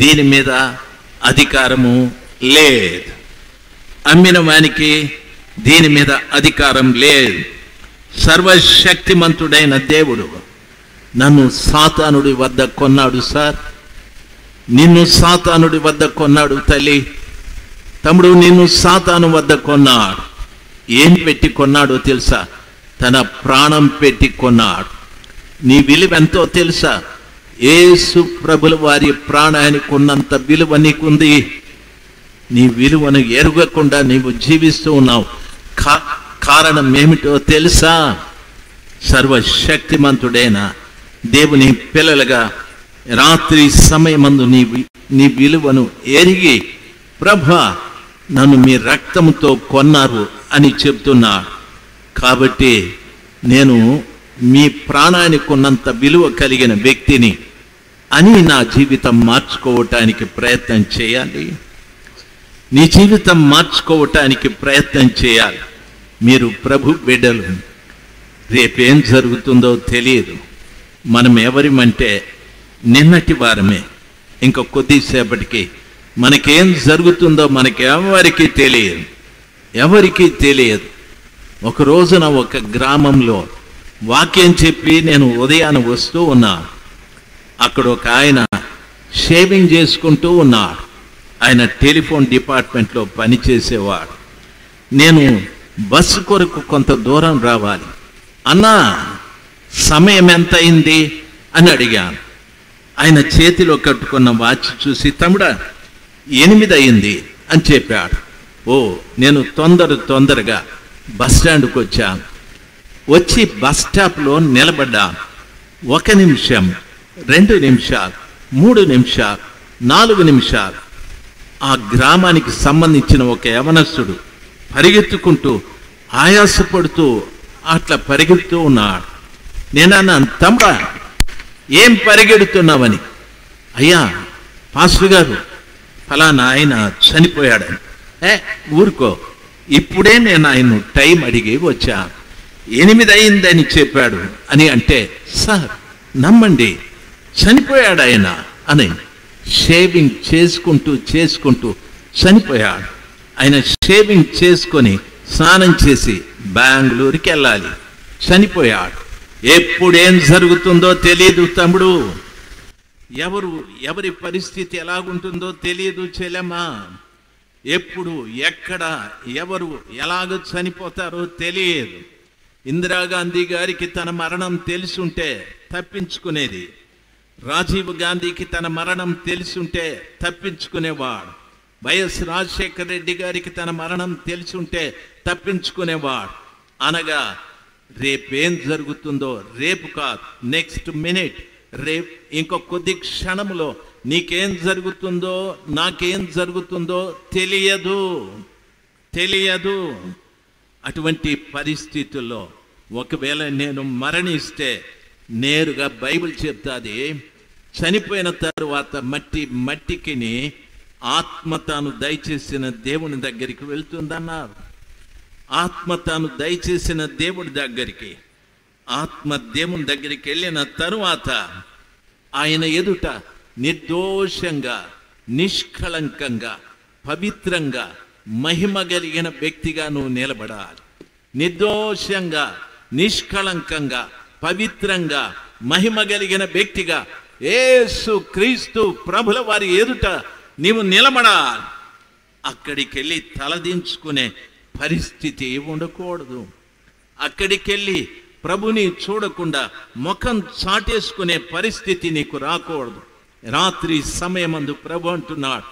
దీని మీద అధికారము లేదు. అమ్మిన వానికి దీని మీద అధికారం లేదు. సర్వశక్తిమంతుడైన దేవుడు నన్ను సాతానుడి వద్ద కొన్నాడు. సార్, నిన్ను సాతానుడి వద్ద కొన్నాడు. తల్లి, తమ్ముడు, నిన్ను సాతాను వద్ద కొన్నాడు. ఏం పెట్టి కొన్నాడో తెలుసా? తన ప్రాణం పెట్టి కొన్నాడు. నీ విలువ ఎంతో తెలుసా? యేసు ప్రభుల వారి ప్రాణానికి ఉన్నంత విలువ నీకుంది. నీ విలువను ఎరుగకుండా నీవు జీవిస్తూ ఉన్నావు. కారణం ఏమిటో తెలుసా? సర్వశక్తిమంతుడైన దేవుని పిల్లలుగా రాత్రి సమయమందు నీ విలువను ఎరిగి, ప్రభా నన్ను మీ రక్తంతో కొన్నారు అని చెప్తున్నా. కాబట్టి నేను మీ ప్రాణానికి ఉన్నంత విలువ కలిగిన వ్యక్తిని అని నా జీవితం మార్చుకోవటానికి ప్రయత్నం చేయాలి. నీ జీవితం మార్చుకోవటానికి ప్రయత్నం చేయాలి. మీరు ప్రభు బిడ్డలు. రేపేం జరుగుతుందో తెలియదు. మనం ఎవరిమంటే నిన్నటి వారమే. ఇంకా కొద్దిసేపటికి మనకేం జరుగుతుందో మనకెవరికి తెలియదు. ఒక రోజున ఒక గ్రామంలో వాక్యం చెప్పి నేను ఉదయాన వస్తూ ఉన్నాను. అక్కడ ఒక ఆయన షేవింగ్ చేసుకుంటూ ఉన్నాడు. ఆయన టెలిఫోన్ డిపార్ట్మెంట్లో పనిచేసేవాడు. నేను బస్సు కొరకు కొంత దూరం రావాలి. అన్నా సమయం ఎంత అయింది అని అడిగాను. ఆయన చేతిలో కట్టుకున్న వాచ్ చూసి, తమ్ముడా 8 అయింది అని చెప్పాడు. ఓ, నేను తొందరగా బస్ స్టాండ్కి వచ్చాను. వచ్చి బస్ స్టాప్లో నిలబడ్డాను. 1 నిమిషం, 2 నిమిషాలు, 3 నిమిషాలు, 4 నిమిషాలు. ఆ గ్రామానికి సంబంధించిన ఒక యవనస్తుడు పరిగెత్తుకుంటూ ఆయాసపడుతూ అట్లా పరిగెడుతూ ఉన్నాడు. నేనన్నాను, తమ్ముడా ఏం పరిగెడుతున్నావని. అయ్యా పాస్టర్ గారు ఫలానా ఆయన చనిపోయాడని. ఊరుకో, ఇప్పుడే నేను ఆయన టైం అడిగి వచ్చాను, 8 అయిందని చెప్పాడు అని అంటే, సార్ నమ్మండి చనిపోయాడు ఆయన అని. షేవింగ్ చేసుకుంటూ చనిపోయాడు. ఆయన షేవింగ్ చేసుకొని స్నానం చేసి బెంగళూరుకి వెళ్ళాలి, చనిపోయాడు. ఎప్పుడేం జరుగుతుందో తెలియదు తమ్ముడు, ఎవరి పరిస్థితి ఎలాగుంటుందో తెలియదు చెల్లెమ్మా. ఎప్పుడు ఎక్కడ ఎవరు ఎలాగ చనిపోతారో తెలియదు. ఇందిరాగాంధీ గారికి తన మరణం తెలుసుంటే తప్పించుకునేది. రాజీవ్ గాంధీకి తన మరణం తెలుసుంటే తప్పించుకునేవాడు. వైఎస్ రాజశేఖర రెడ్డి గారికి తన మరణం తెలుసుంటే తప్పించుకునేవాడు. అనగా రేపేం జరుగుతుందో, రేపు కాదు, నెక్స్ట్ మినిట్, రేపు ఇంకో కొద్ది క్షణంలో నీకేం జరుగుతుందో నాకేం జరుగుతుందో తెలియదు. అటువంటి పరిస్థితుల్లో ఒకవేళ నేను మరణిస్తే నేరుగా బైబిల్ చెప్తాది, చనిపోయిన తరువాత మట్టికిని ఆత్మ తాను దయచేసిన దేవుని దగ్గరికి వెళ్తుందన్నారు. ఆత్మ తాను దయచేసిన దేవుడి దగ్గరికి, ఆత్మ దేవుని దగ్గరికి వెళ్ళిన తరువాత ఆయన ఎదుట నిర్దోషంగా, నిష్కళంకంగా, పవిత్రంగా, మహిమ కలిగిన వ్యక్తిగా నువ్వు నిలబడాలి. నిర్దోషంగా, నిష్కళంకంగా, పవిత్రంగా, మహిమ కలిగిన వ్యక్తిగా యేసు క్రీస్తు ప్రభుల వారి ఎదుట నీవు నిలబడాలి. అక్కడికి వెళ్ళి తలదించుకునే పరిస్థితి ఉండకూడదు. అక్కడికి వెళ్ళి ప్రభుని చూడకుండా ముఖం చాటేసుకునే పరిస్థితి నీకు రాకూడదు. రాత్రి సమయమందు ప్రభు అంటున్నాడు,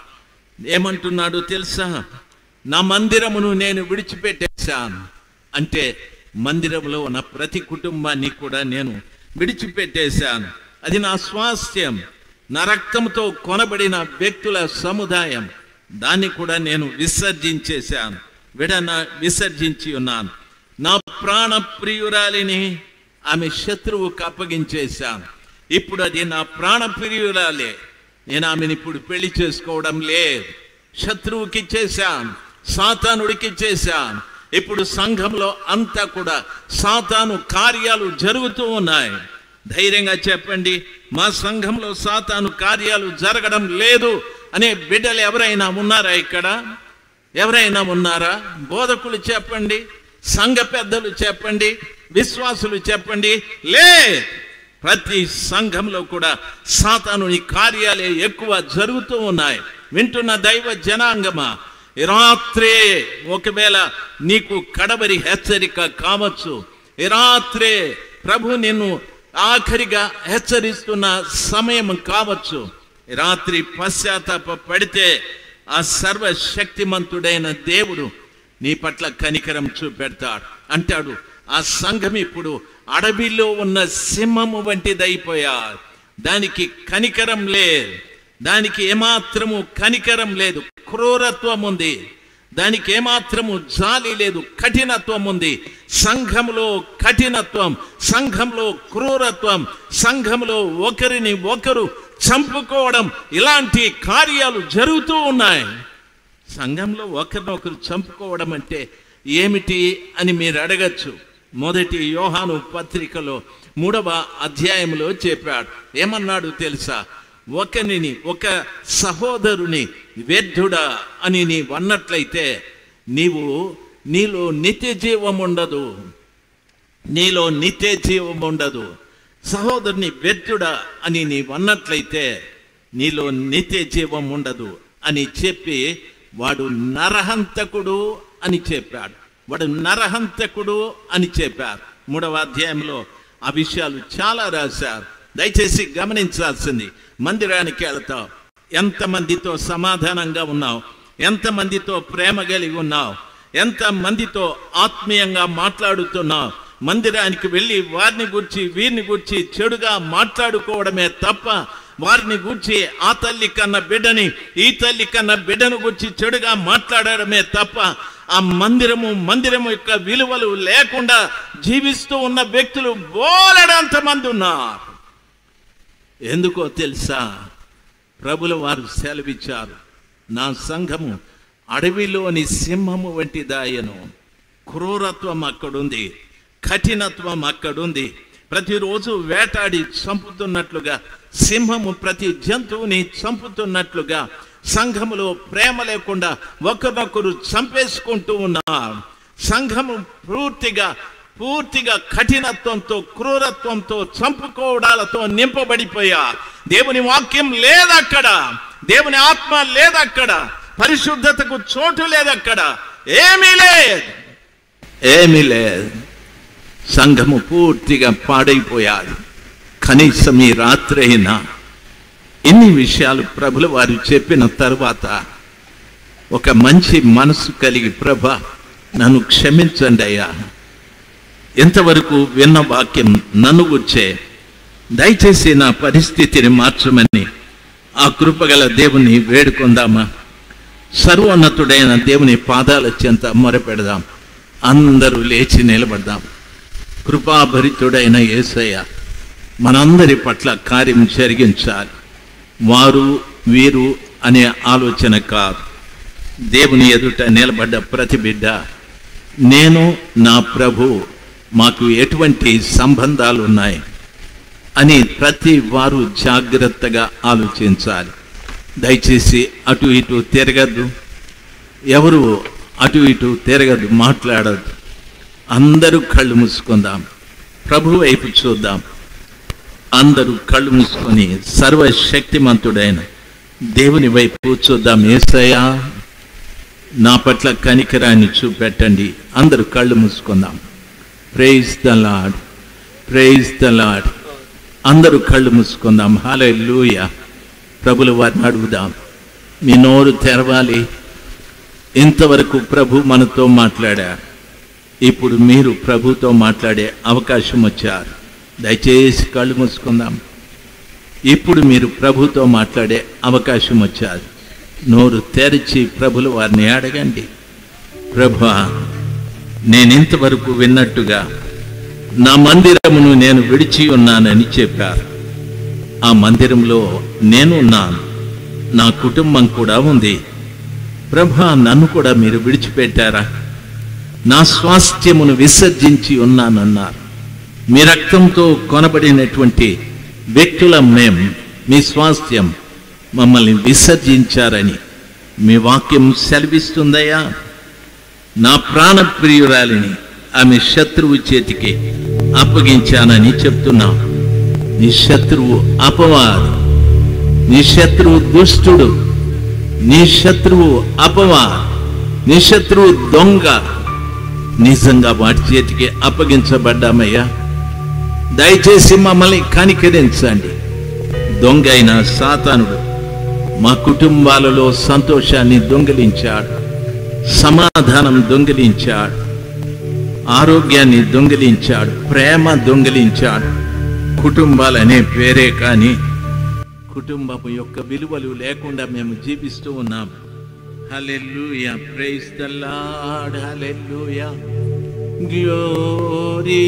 ఏమంటున్నాడు తెలుసా? నా మందిరమును నేను విడిచిపెట్టేశాను. అంటే మందిరంలో ఉన్న ప్రతి కుటుంబాన్ని కూడా నేను విడిచిపెట్టేశాను. అది నా స్వాస్థ్యం, నా రక్తంతో కొనబడిన వ్యక్తుల సముదాయం. దాన్ని కూడా నేను విసర్జించేశాను, విసర్జించి ఉన్నాను. నా ప్రాణ ప్రియురాలిని ఆమె శత్రువుకు అప్పగించేశాను. ఇప్పుడు అది నా ప్రాణ ప్రియురాలే, నేను ఆమెను ఇప్పుడు పెళ్లి చేసుకోవడం లేదు. శత్రువుకి ఇచ్చేశాను, సాతానుడికి ఇచ్చేశాను. ఇప్పుడు సంఘంలో అంతా కూడా సాతాను కార్యాలు జరుగుతూ ఉన్నాయి. ధైర్యంగా చెప్పండి, మా సంఘంలో సాతాను కార్యాలు జరగడం లేదు అనే బిడ్డలు ఎవరైనా ఉన్నారా? ఇక్కడ ఎవరైనా ఉన్నారా? బోధకులు చెప్పండి, సంఘ పెద్దలు చెప్పండి, విశ్వాసులు చెప్పండి. ప్రతి సంఘంలో కూడా సాతానుని కార్యాలే ఎక్కువ జరుగుతూ ఉన్నాయి. వింటున్న దైవ జనాంగమా, ఈ రాత్రే ఒకవేళ నీకు కడవరి హెచ్చరిక కావచ్చు. ఈ రాత్రే ప్రభు నిన్ను ఆఖరిగా హెచ్చరిస్తున్న సమయం కావచ్చు. రాత్రి పశ్చాత్తాప పడితే ఆ సర్వశక్తిమంతుడైన దేవుడు నీ పట్ల కనికరం చూపెడతాడు. అంటాడు, ఆ సంఘం ఇప్పుడు అడవిలో ఉన్న సింహము వంటిదైపోయారు. దానికి కనికరం లేదు, దానికి ఏమాత్రము కనికరం లేదు. క్రూరత్వం ఉంది, దానికి ఏమాత్రము జాలి లేదు. కఠినత్వం ఉంది. సంఘంలో కఠినత్వం, సంఘంలో క్రూరత్వం, సంఘంలో ఒకరిని ఒకరు చంపుకోవడం, ఇలాంటి కార్యాలు జరుగుతూ ఉన్నాయి. సంఘంలో ఒకరినొకరు చంపుకోవడం అంటే ఏమిటి అని మీరు అడగచ్చు. మొదటి యోహాను పత్రికలో 3వ అధ్యాయంలో చెప్పాడు. ఏమన్నాడు తెలుసా? ఒక సహోదరుని వ్యర్థుడా అని నీవు అన్నట్లయితే నీలో నిత్య జీవం ఉండదు, నీలో నిత్య జీవం ఉండదు. సహోదరుని వ్యర్థుడా అని నీవు అన్నట్లయితే నీలో నిత్య జీవం ఉండదు అని చెప్పి వాడు నరహంతకుడు అని చెప్పాడు. వాడు నరహంతకుడు అని చెప్పారు. 3వ అధ్యాయంలో ఆ విషయాలు చాలా రాశారు. దయచేసి గమనించాల్సింది, మందిరానికి వెళ్తావు, ఎంతమందితో సమాధానంగా ఉన్నావు, ఎంతమందితో ప్రేమ కలిగి ఉన్నావు, ఎంతమందితో ఆత్మీయంగా మాట్లాడుతున్నావు. మందిరానికి వెళ్ళి వారిని గూర్చి వీరిని గూర్చి చెడుగా మాట్లాడుకోవడమే తప్ప, వారిని గూర్చి ఆ తల్లి కన్న బిడ్డని ఈ తల్లి కన్న బిడ్డను గూర్చి చెడుగా మాట్లాడడమే తప్ప, ఆ మందిరము యొక్క విలువలు లేకుండా జీవిస్తూ ఉన్న వ్యక్తులు బోలెడంత మంది ఉన్నారు. ఎందుకో తెలుసా? ప్రభుల వారు సెలవిచ్చారు, నా సంఘము అడవిలోని సింహము వంటిదాయను. క్రూరత్వం అక్కడుంది, కఠినత్వం అక్కడుంది. ప్రతిరోజు వేటాడి చంపుతున్నట్లుగా, సింహము ప్రతి జంతువుని చంపుతున్నట్లుగా సంఘములో ప్రేమ లేకుండా ఒకరినొకరు చంపేసుకుంటూ ఉన్నారు. సంఘము పూర్తిగా కఠినత్వంతో, క్రూరత్వంతో, చంపుకోవడాలతో నింపబడిపోయా. దేవుని వాక్యం లేదక్కడ, దేవుని ఆత్మ లేదక్కడ, పరిశుద్ధతకు చోటు లేదక్కడ, ఏమీ లేదు. సంఘము పూర్తిగా పాడైపోయాది. కనీసం ఈ రాత్రి అయినా ఇన్ని విషయాలు ప్రభుల వారు చెప్పిన తరువాత ఒక మంచి మనసు కలిగి, ప్రభా నన్ను క్షమించండి అయ్యా, ఎంతవరకు విన్న వాక్యం నన్ను గుర్చే, దయచేసి నా పరిస్థితిని మార్చమని ఆ కృపగల దేవుని వేడుకొందామా? సర్వోన్నతుడైన దేవుని పాదాల చెంత మొరపెడదాం. అందరూ లేచి నిలబడదాం. కృపాభరితుడైన యేసయ్య మనందరి పట్ల కార్యం జరిగించాలి. వారు వీరు అనే ఆలోచన కాదు. దేవుని ఎదుట నిలబడ్డ ప్రతి బిడ్డ, నేను నా ప్రభు మాకు ఎటువంటి సంబంధాలు ఉన్నాయి అని ప్రతి వారు జాగ్రత్తగా ఆలోచించాలి. దయచేసి అటు ఇటు తిరగద్దు, ఎవరు అటు ఇటు తిరగద్దు, మాట్లాడద్దు. అందరూ కళ్ళు మూసుకుందాం, ప్రభు వైపు చూద్దాం. అందరూ కళ్ళు మూసుకొని సర్వశక్తిమంతుడైన దేవుని వైపు చూద్దాం. యేసయ్యా నా పట్ల కనికరాన్ని చూపెట్టండి. అందరూ కళ్ళు మూసుకుందాం. Praise the Lord, praise the Lord. అందరూ కళ్ళు మూసుకుందాం. హల్లెలూయా. ప్రభుల వారిని అడుగుదాం, మీ నోరు తెరవాలి. ఇంతవరకు ప్రభు మనతో మాట్లాడారు, ఇప్పుడు మీరు ప్రభుతో మాట్లాడే అవకాశం వచ్చారు. దయచేసి కళ్ళు మూసుకుందాం. ఇప్పుడు మీరు ప్రభుతో మాట్లాడే అవకాశం వచ్చారు. నోరు తెరిచి ప్రభుల వారిని అడగండి. ప్రభువా, నేను ఇంతవరకు విన్నట్టుగా నా మందిరమును నేను విడిచి ఉన్నానని చెప్పారు. ఆ మందిరంలో నేను ఉన్నాను, నా కుటుంబం కూడా ఉంది. ప్రభువా, నన్ను కూడా మీరు విడిచిపెట్టారా? నా స్వాస్థ్యమును విసర్జించి ఉన్నానన్నారు. మీ రక్తంతో కొనబడినటువంటి వ్యక్తులం మేము, మీ స్వాస్థ్యం, మమ్మల్ని విసర్జించారని మీ వాక్యం సెలవిస్తుందయ్యా. నా ప్రాణప్రియురాలిని ఆమె శత్రువు చేతికి అప్పగించానని చెప్తున్నాం. నీ శత్రువు అపవాది, నీ శత్రువు దుష్టుడు, నీ శత్రువు అపవాది, నీ శత్రువు దొంగ. నిజంగా వాటి చేతికి అప్పగించబడ్డామయ్యా. దయచేసి మమ్మల్ని కనికరించండి. దొంగ అయిన సాతానుడు మా కుటుంబాలలో సంతోషాన్ని దొంగిలించాడు, సమాధానం దొంగిలించాడు, ఆరోగ్యాన్ని దొంగిలించాడు, ప్రేమ దొంగిలించాడు. కుటుంబాలనే పేరే కానీ కుటుంబం యొక్క విలువలు లేకుండా మేము జీవిస్తూ ఉన్నాం. Hallelujah, praise the Lord, hallelujah, glory.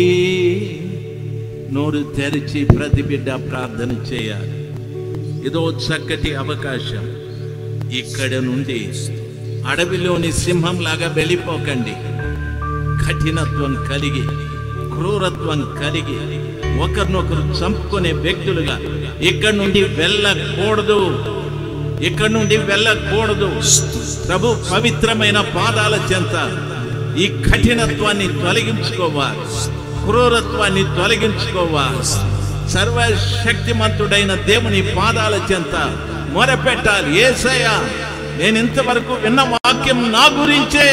నోరు తెరిచి ప్రతి బిడ్డ ప్రార్థన చేయాలి. ఇదో చక్కటి అవకాశం. ఇక్కడ నుండి అడవిలోని సింహంలాగా వెళ్ళిపోకండి. కఠినత్వం కలిగి, క్రూరత్వం కలిగి, ఒకరినొకరు చంపుకునే వ్యక్తులుగా ఇక్కడి నుండి వెళ్ళకూడదు, ఇక్కడి నుండి వెళ్ళకూడదు. ప్రభు పవిత్రమైన పాదాల చెంత ఈ కఠినత్వాన్ని తొలగించుకోవాలి, క్రూరత్వాన్ని తొలగించుకోవాలి. సర్వశక్తిమంతుడైన దేవుని పాదాల చెంత మొరపెట్టాలి. యేసయ్యా, నేను ఇంతవరకు విన్న వాక్యం నా గురించే,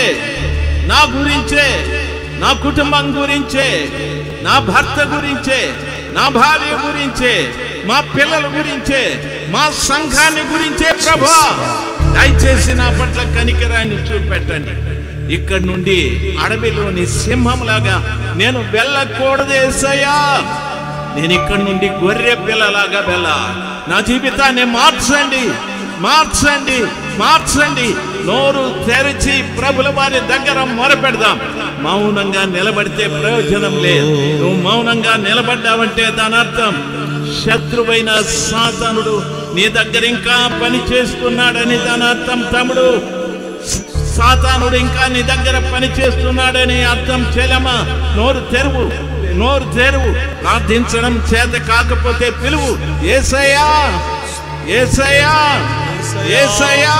నా కుటుంబం గురించే, నా భర్త గురించే, నా భార్య గురించే, మా పిల్లల గురించే, మా సంఘాన్ని గురించే ప్రభా దయచేసి నా పట్ల కనికరాన్ని చూపెట్టండి. ఇక్కడి నుండి అడవిలోని సింహంలాగా నేను వెళ్ళకూడదు యేసయ్యా. నేను ఇక్కడి నుండి గొర్రె పిల్లలాగా నా జీవితాన్ని మార్చండి, మార్చండి, మార్చండి. నోరు తెరిచి ప్రభుల వారి దగ్గర మొరపెడదాం. మౌనంగా నిలబడితే ప్రయోజనం లేదు. నువ్వు మౌనంగా నిలబడ్డావంటే దాని అర్థం శత్రువైన సాతానుడు నీ దగ్గర ఇంకా పని చేస్తున్నాడని దాని అర్థం. తమ్ముడు, సాతానుడు ఇంకా నీ దగ్గర పని చేస్తున్నాడని అర్థం. చెల్లెమ్మా, నోరు తెరువు, నోరు తెరువు. ప్రార్థించడం చేత కాకపోతే పిలువు. యేసయ్యా, యేసయ్యా, యేసయ్యా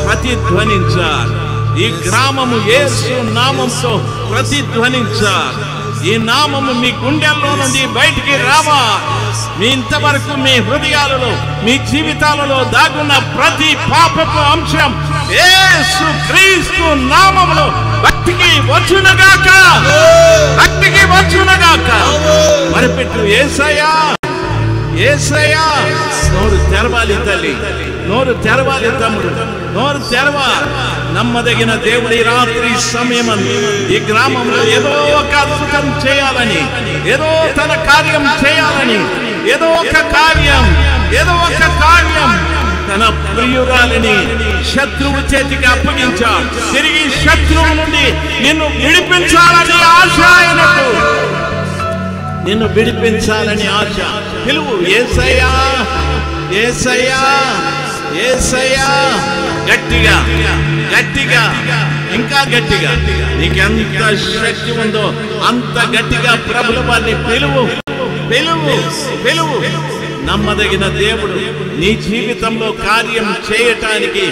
ప్రతిధ్వనించాలి. ఈ గ్రామము యేసు నామంతో ప్రతిధ్వనించాలి. ఈ నామము మీ గుండెల్లో నుండి బయటికి రావా. మీ ఇంతవరకు మీ హృదయాలలో, మీ జీవితాలలో దాగున్న ప్రతి పాపపు అంశం యేసు క్రీస్తు నామములో భక్తికి వచ్చునగాక, భక్తికి వచ్చునగాక. మరిపెట్టు యేసయ్యా, యేసయ్యా. నోరు తెరవాలి తల్లి, నోరు తెరవాలి తమ్ముడు, నోరు తెరవా. నమ్మదగిన దేవుడి రాత్రి సమయమందు ఈ గ్రామంలో ఏదో ఒక అద్భుతం చేయాలని, ఏదో తన కార్యం చేయాలని, ఏదో ఒక కార్యం, ఏదో ఒక కార్యం తన ప్రియురాలిని శత్రువు చేతికి అప్పగించాడు. తిరిగి శత్రువు నుండి నిన్ను విడిపించాలని ఆశ ఆయనకు, నిన్ను విడిపించాలని ఆశ. పిలువు యేసయ్యా, యేసయ్యా, యేసయ్యా. గట్టిగా, గట్టిగా, ఇంకా గట్టిగా. నీకెంత శక్తి ఉందో అంత గట్టిగా ప్రభుల వారిని పిలువు, పిలువు, పిలువు. నమ్మదగిన దేవుడు నీ జీవితంలో కార్యం చేయటానికి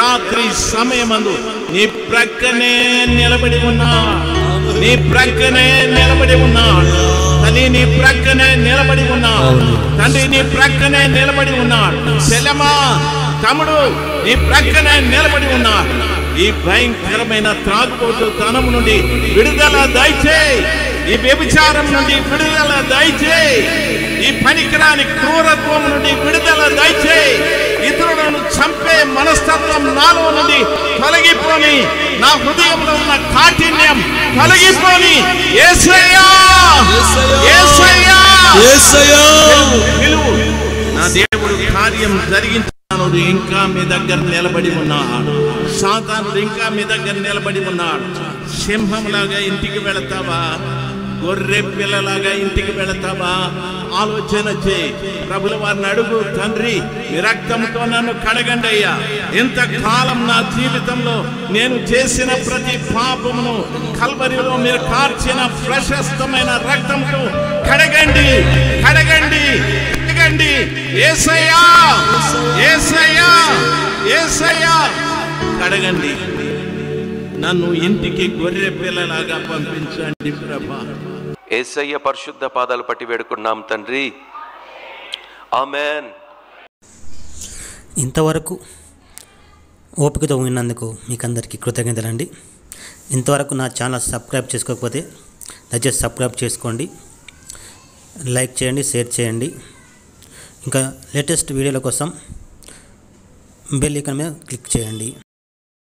రాత్రి సమయమందు నీ ప్రక్కనే నిలబడి ఉన్నాడు, నీ ప్రక్కనే నిలబడి ఉన్నాడు. తల్లి నీ ప్రక్కనే నిలబడి ఉన్నాడు, తండ్రి నీ ప్రక్కనే నిలబడి ఉన్నాడు. చెల్లెమ్మా, తమ్ముడు నీ ప్రక్కనే నిలబడి ఉన్నాడు. ఈ భయంకరమైన త్రాగుబోతు తనము నుండి విడుదల దయచేయి, ఈ వ్యభిచారం నుండి విడుదల దయచేయి, ఈ పనికిరాని క్రూరత్వం నుండి విడుదల దయచేయి. ఇతరులను చంపే మనస్తత్వం నాలో నుండి తొలగిపోని, నా హృదయంలో ఉన్న కాఠిన్యం తొలగిపోని. యేసయ్యా, యేసయ్యా, యేసయ్యా. పిలువు. నా దేవుడు కార్యం జరిగించాడు. ఇంకా మీ దగ్గర నిలబడి ఉన్నాడు. సాతానుడు ఇంకా మీ దగ్గర నిలబడి ఉన్నాడు. సింహంలాగా ఇంటికి వెళతావా, గొర్రె పిల్లలాగా ఇంటికి వెళతావా? ఆలోచన చేయి. ప్రభుల వారిని అడుగు, తండ్రి మీ రక్తంతో నన్ను కడగండి అయ్యా. ఇంతకాలం నా జీవితంలో నేను చేసిన ప్రతి పాపమును కల్వరిలో మీరు కార్చిన ప్రశస్తమైన రక్తంతో కడగండి, కడగండి, కడగండి. యేసయ్యా, యేసయ్యా, యేసయ్యా కడగండి. నన్ను ఇంటికి గొర్రె పిల్లలాగా పంపించండి ప్రభా. యేసయ్య పరిశుద్ధ పాదాలు పట్టి వేడుకున్నాం తండ్రి, ఆమేన్. ఇంతవరకు ఓపికతో విన్నందుకు మీకు అందరికీ కృతజ్ఞతలండి. ఇంతవరకు నా ఛానల్ సబ్స్క్రైబ్ చేసుకోకపోతే దయచేసి సబ్స్క్రైబ్ చేసుకోండి, లైక్ చేయండి, షేర్ చేయండి. ఇంకా లేటెస్ట్ వీడియోల కోసం బెల్ ఐకాన్ మీద క్లిక్ చేయండి.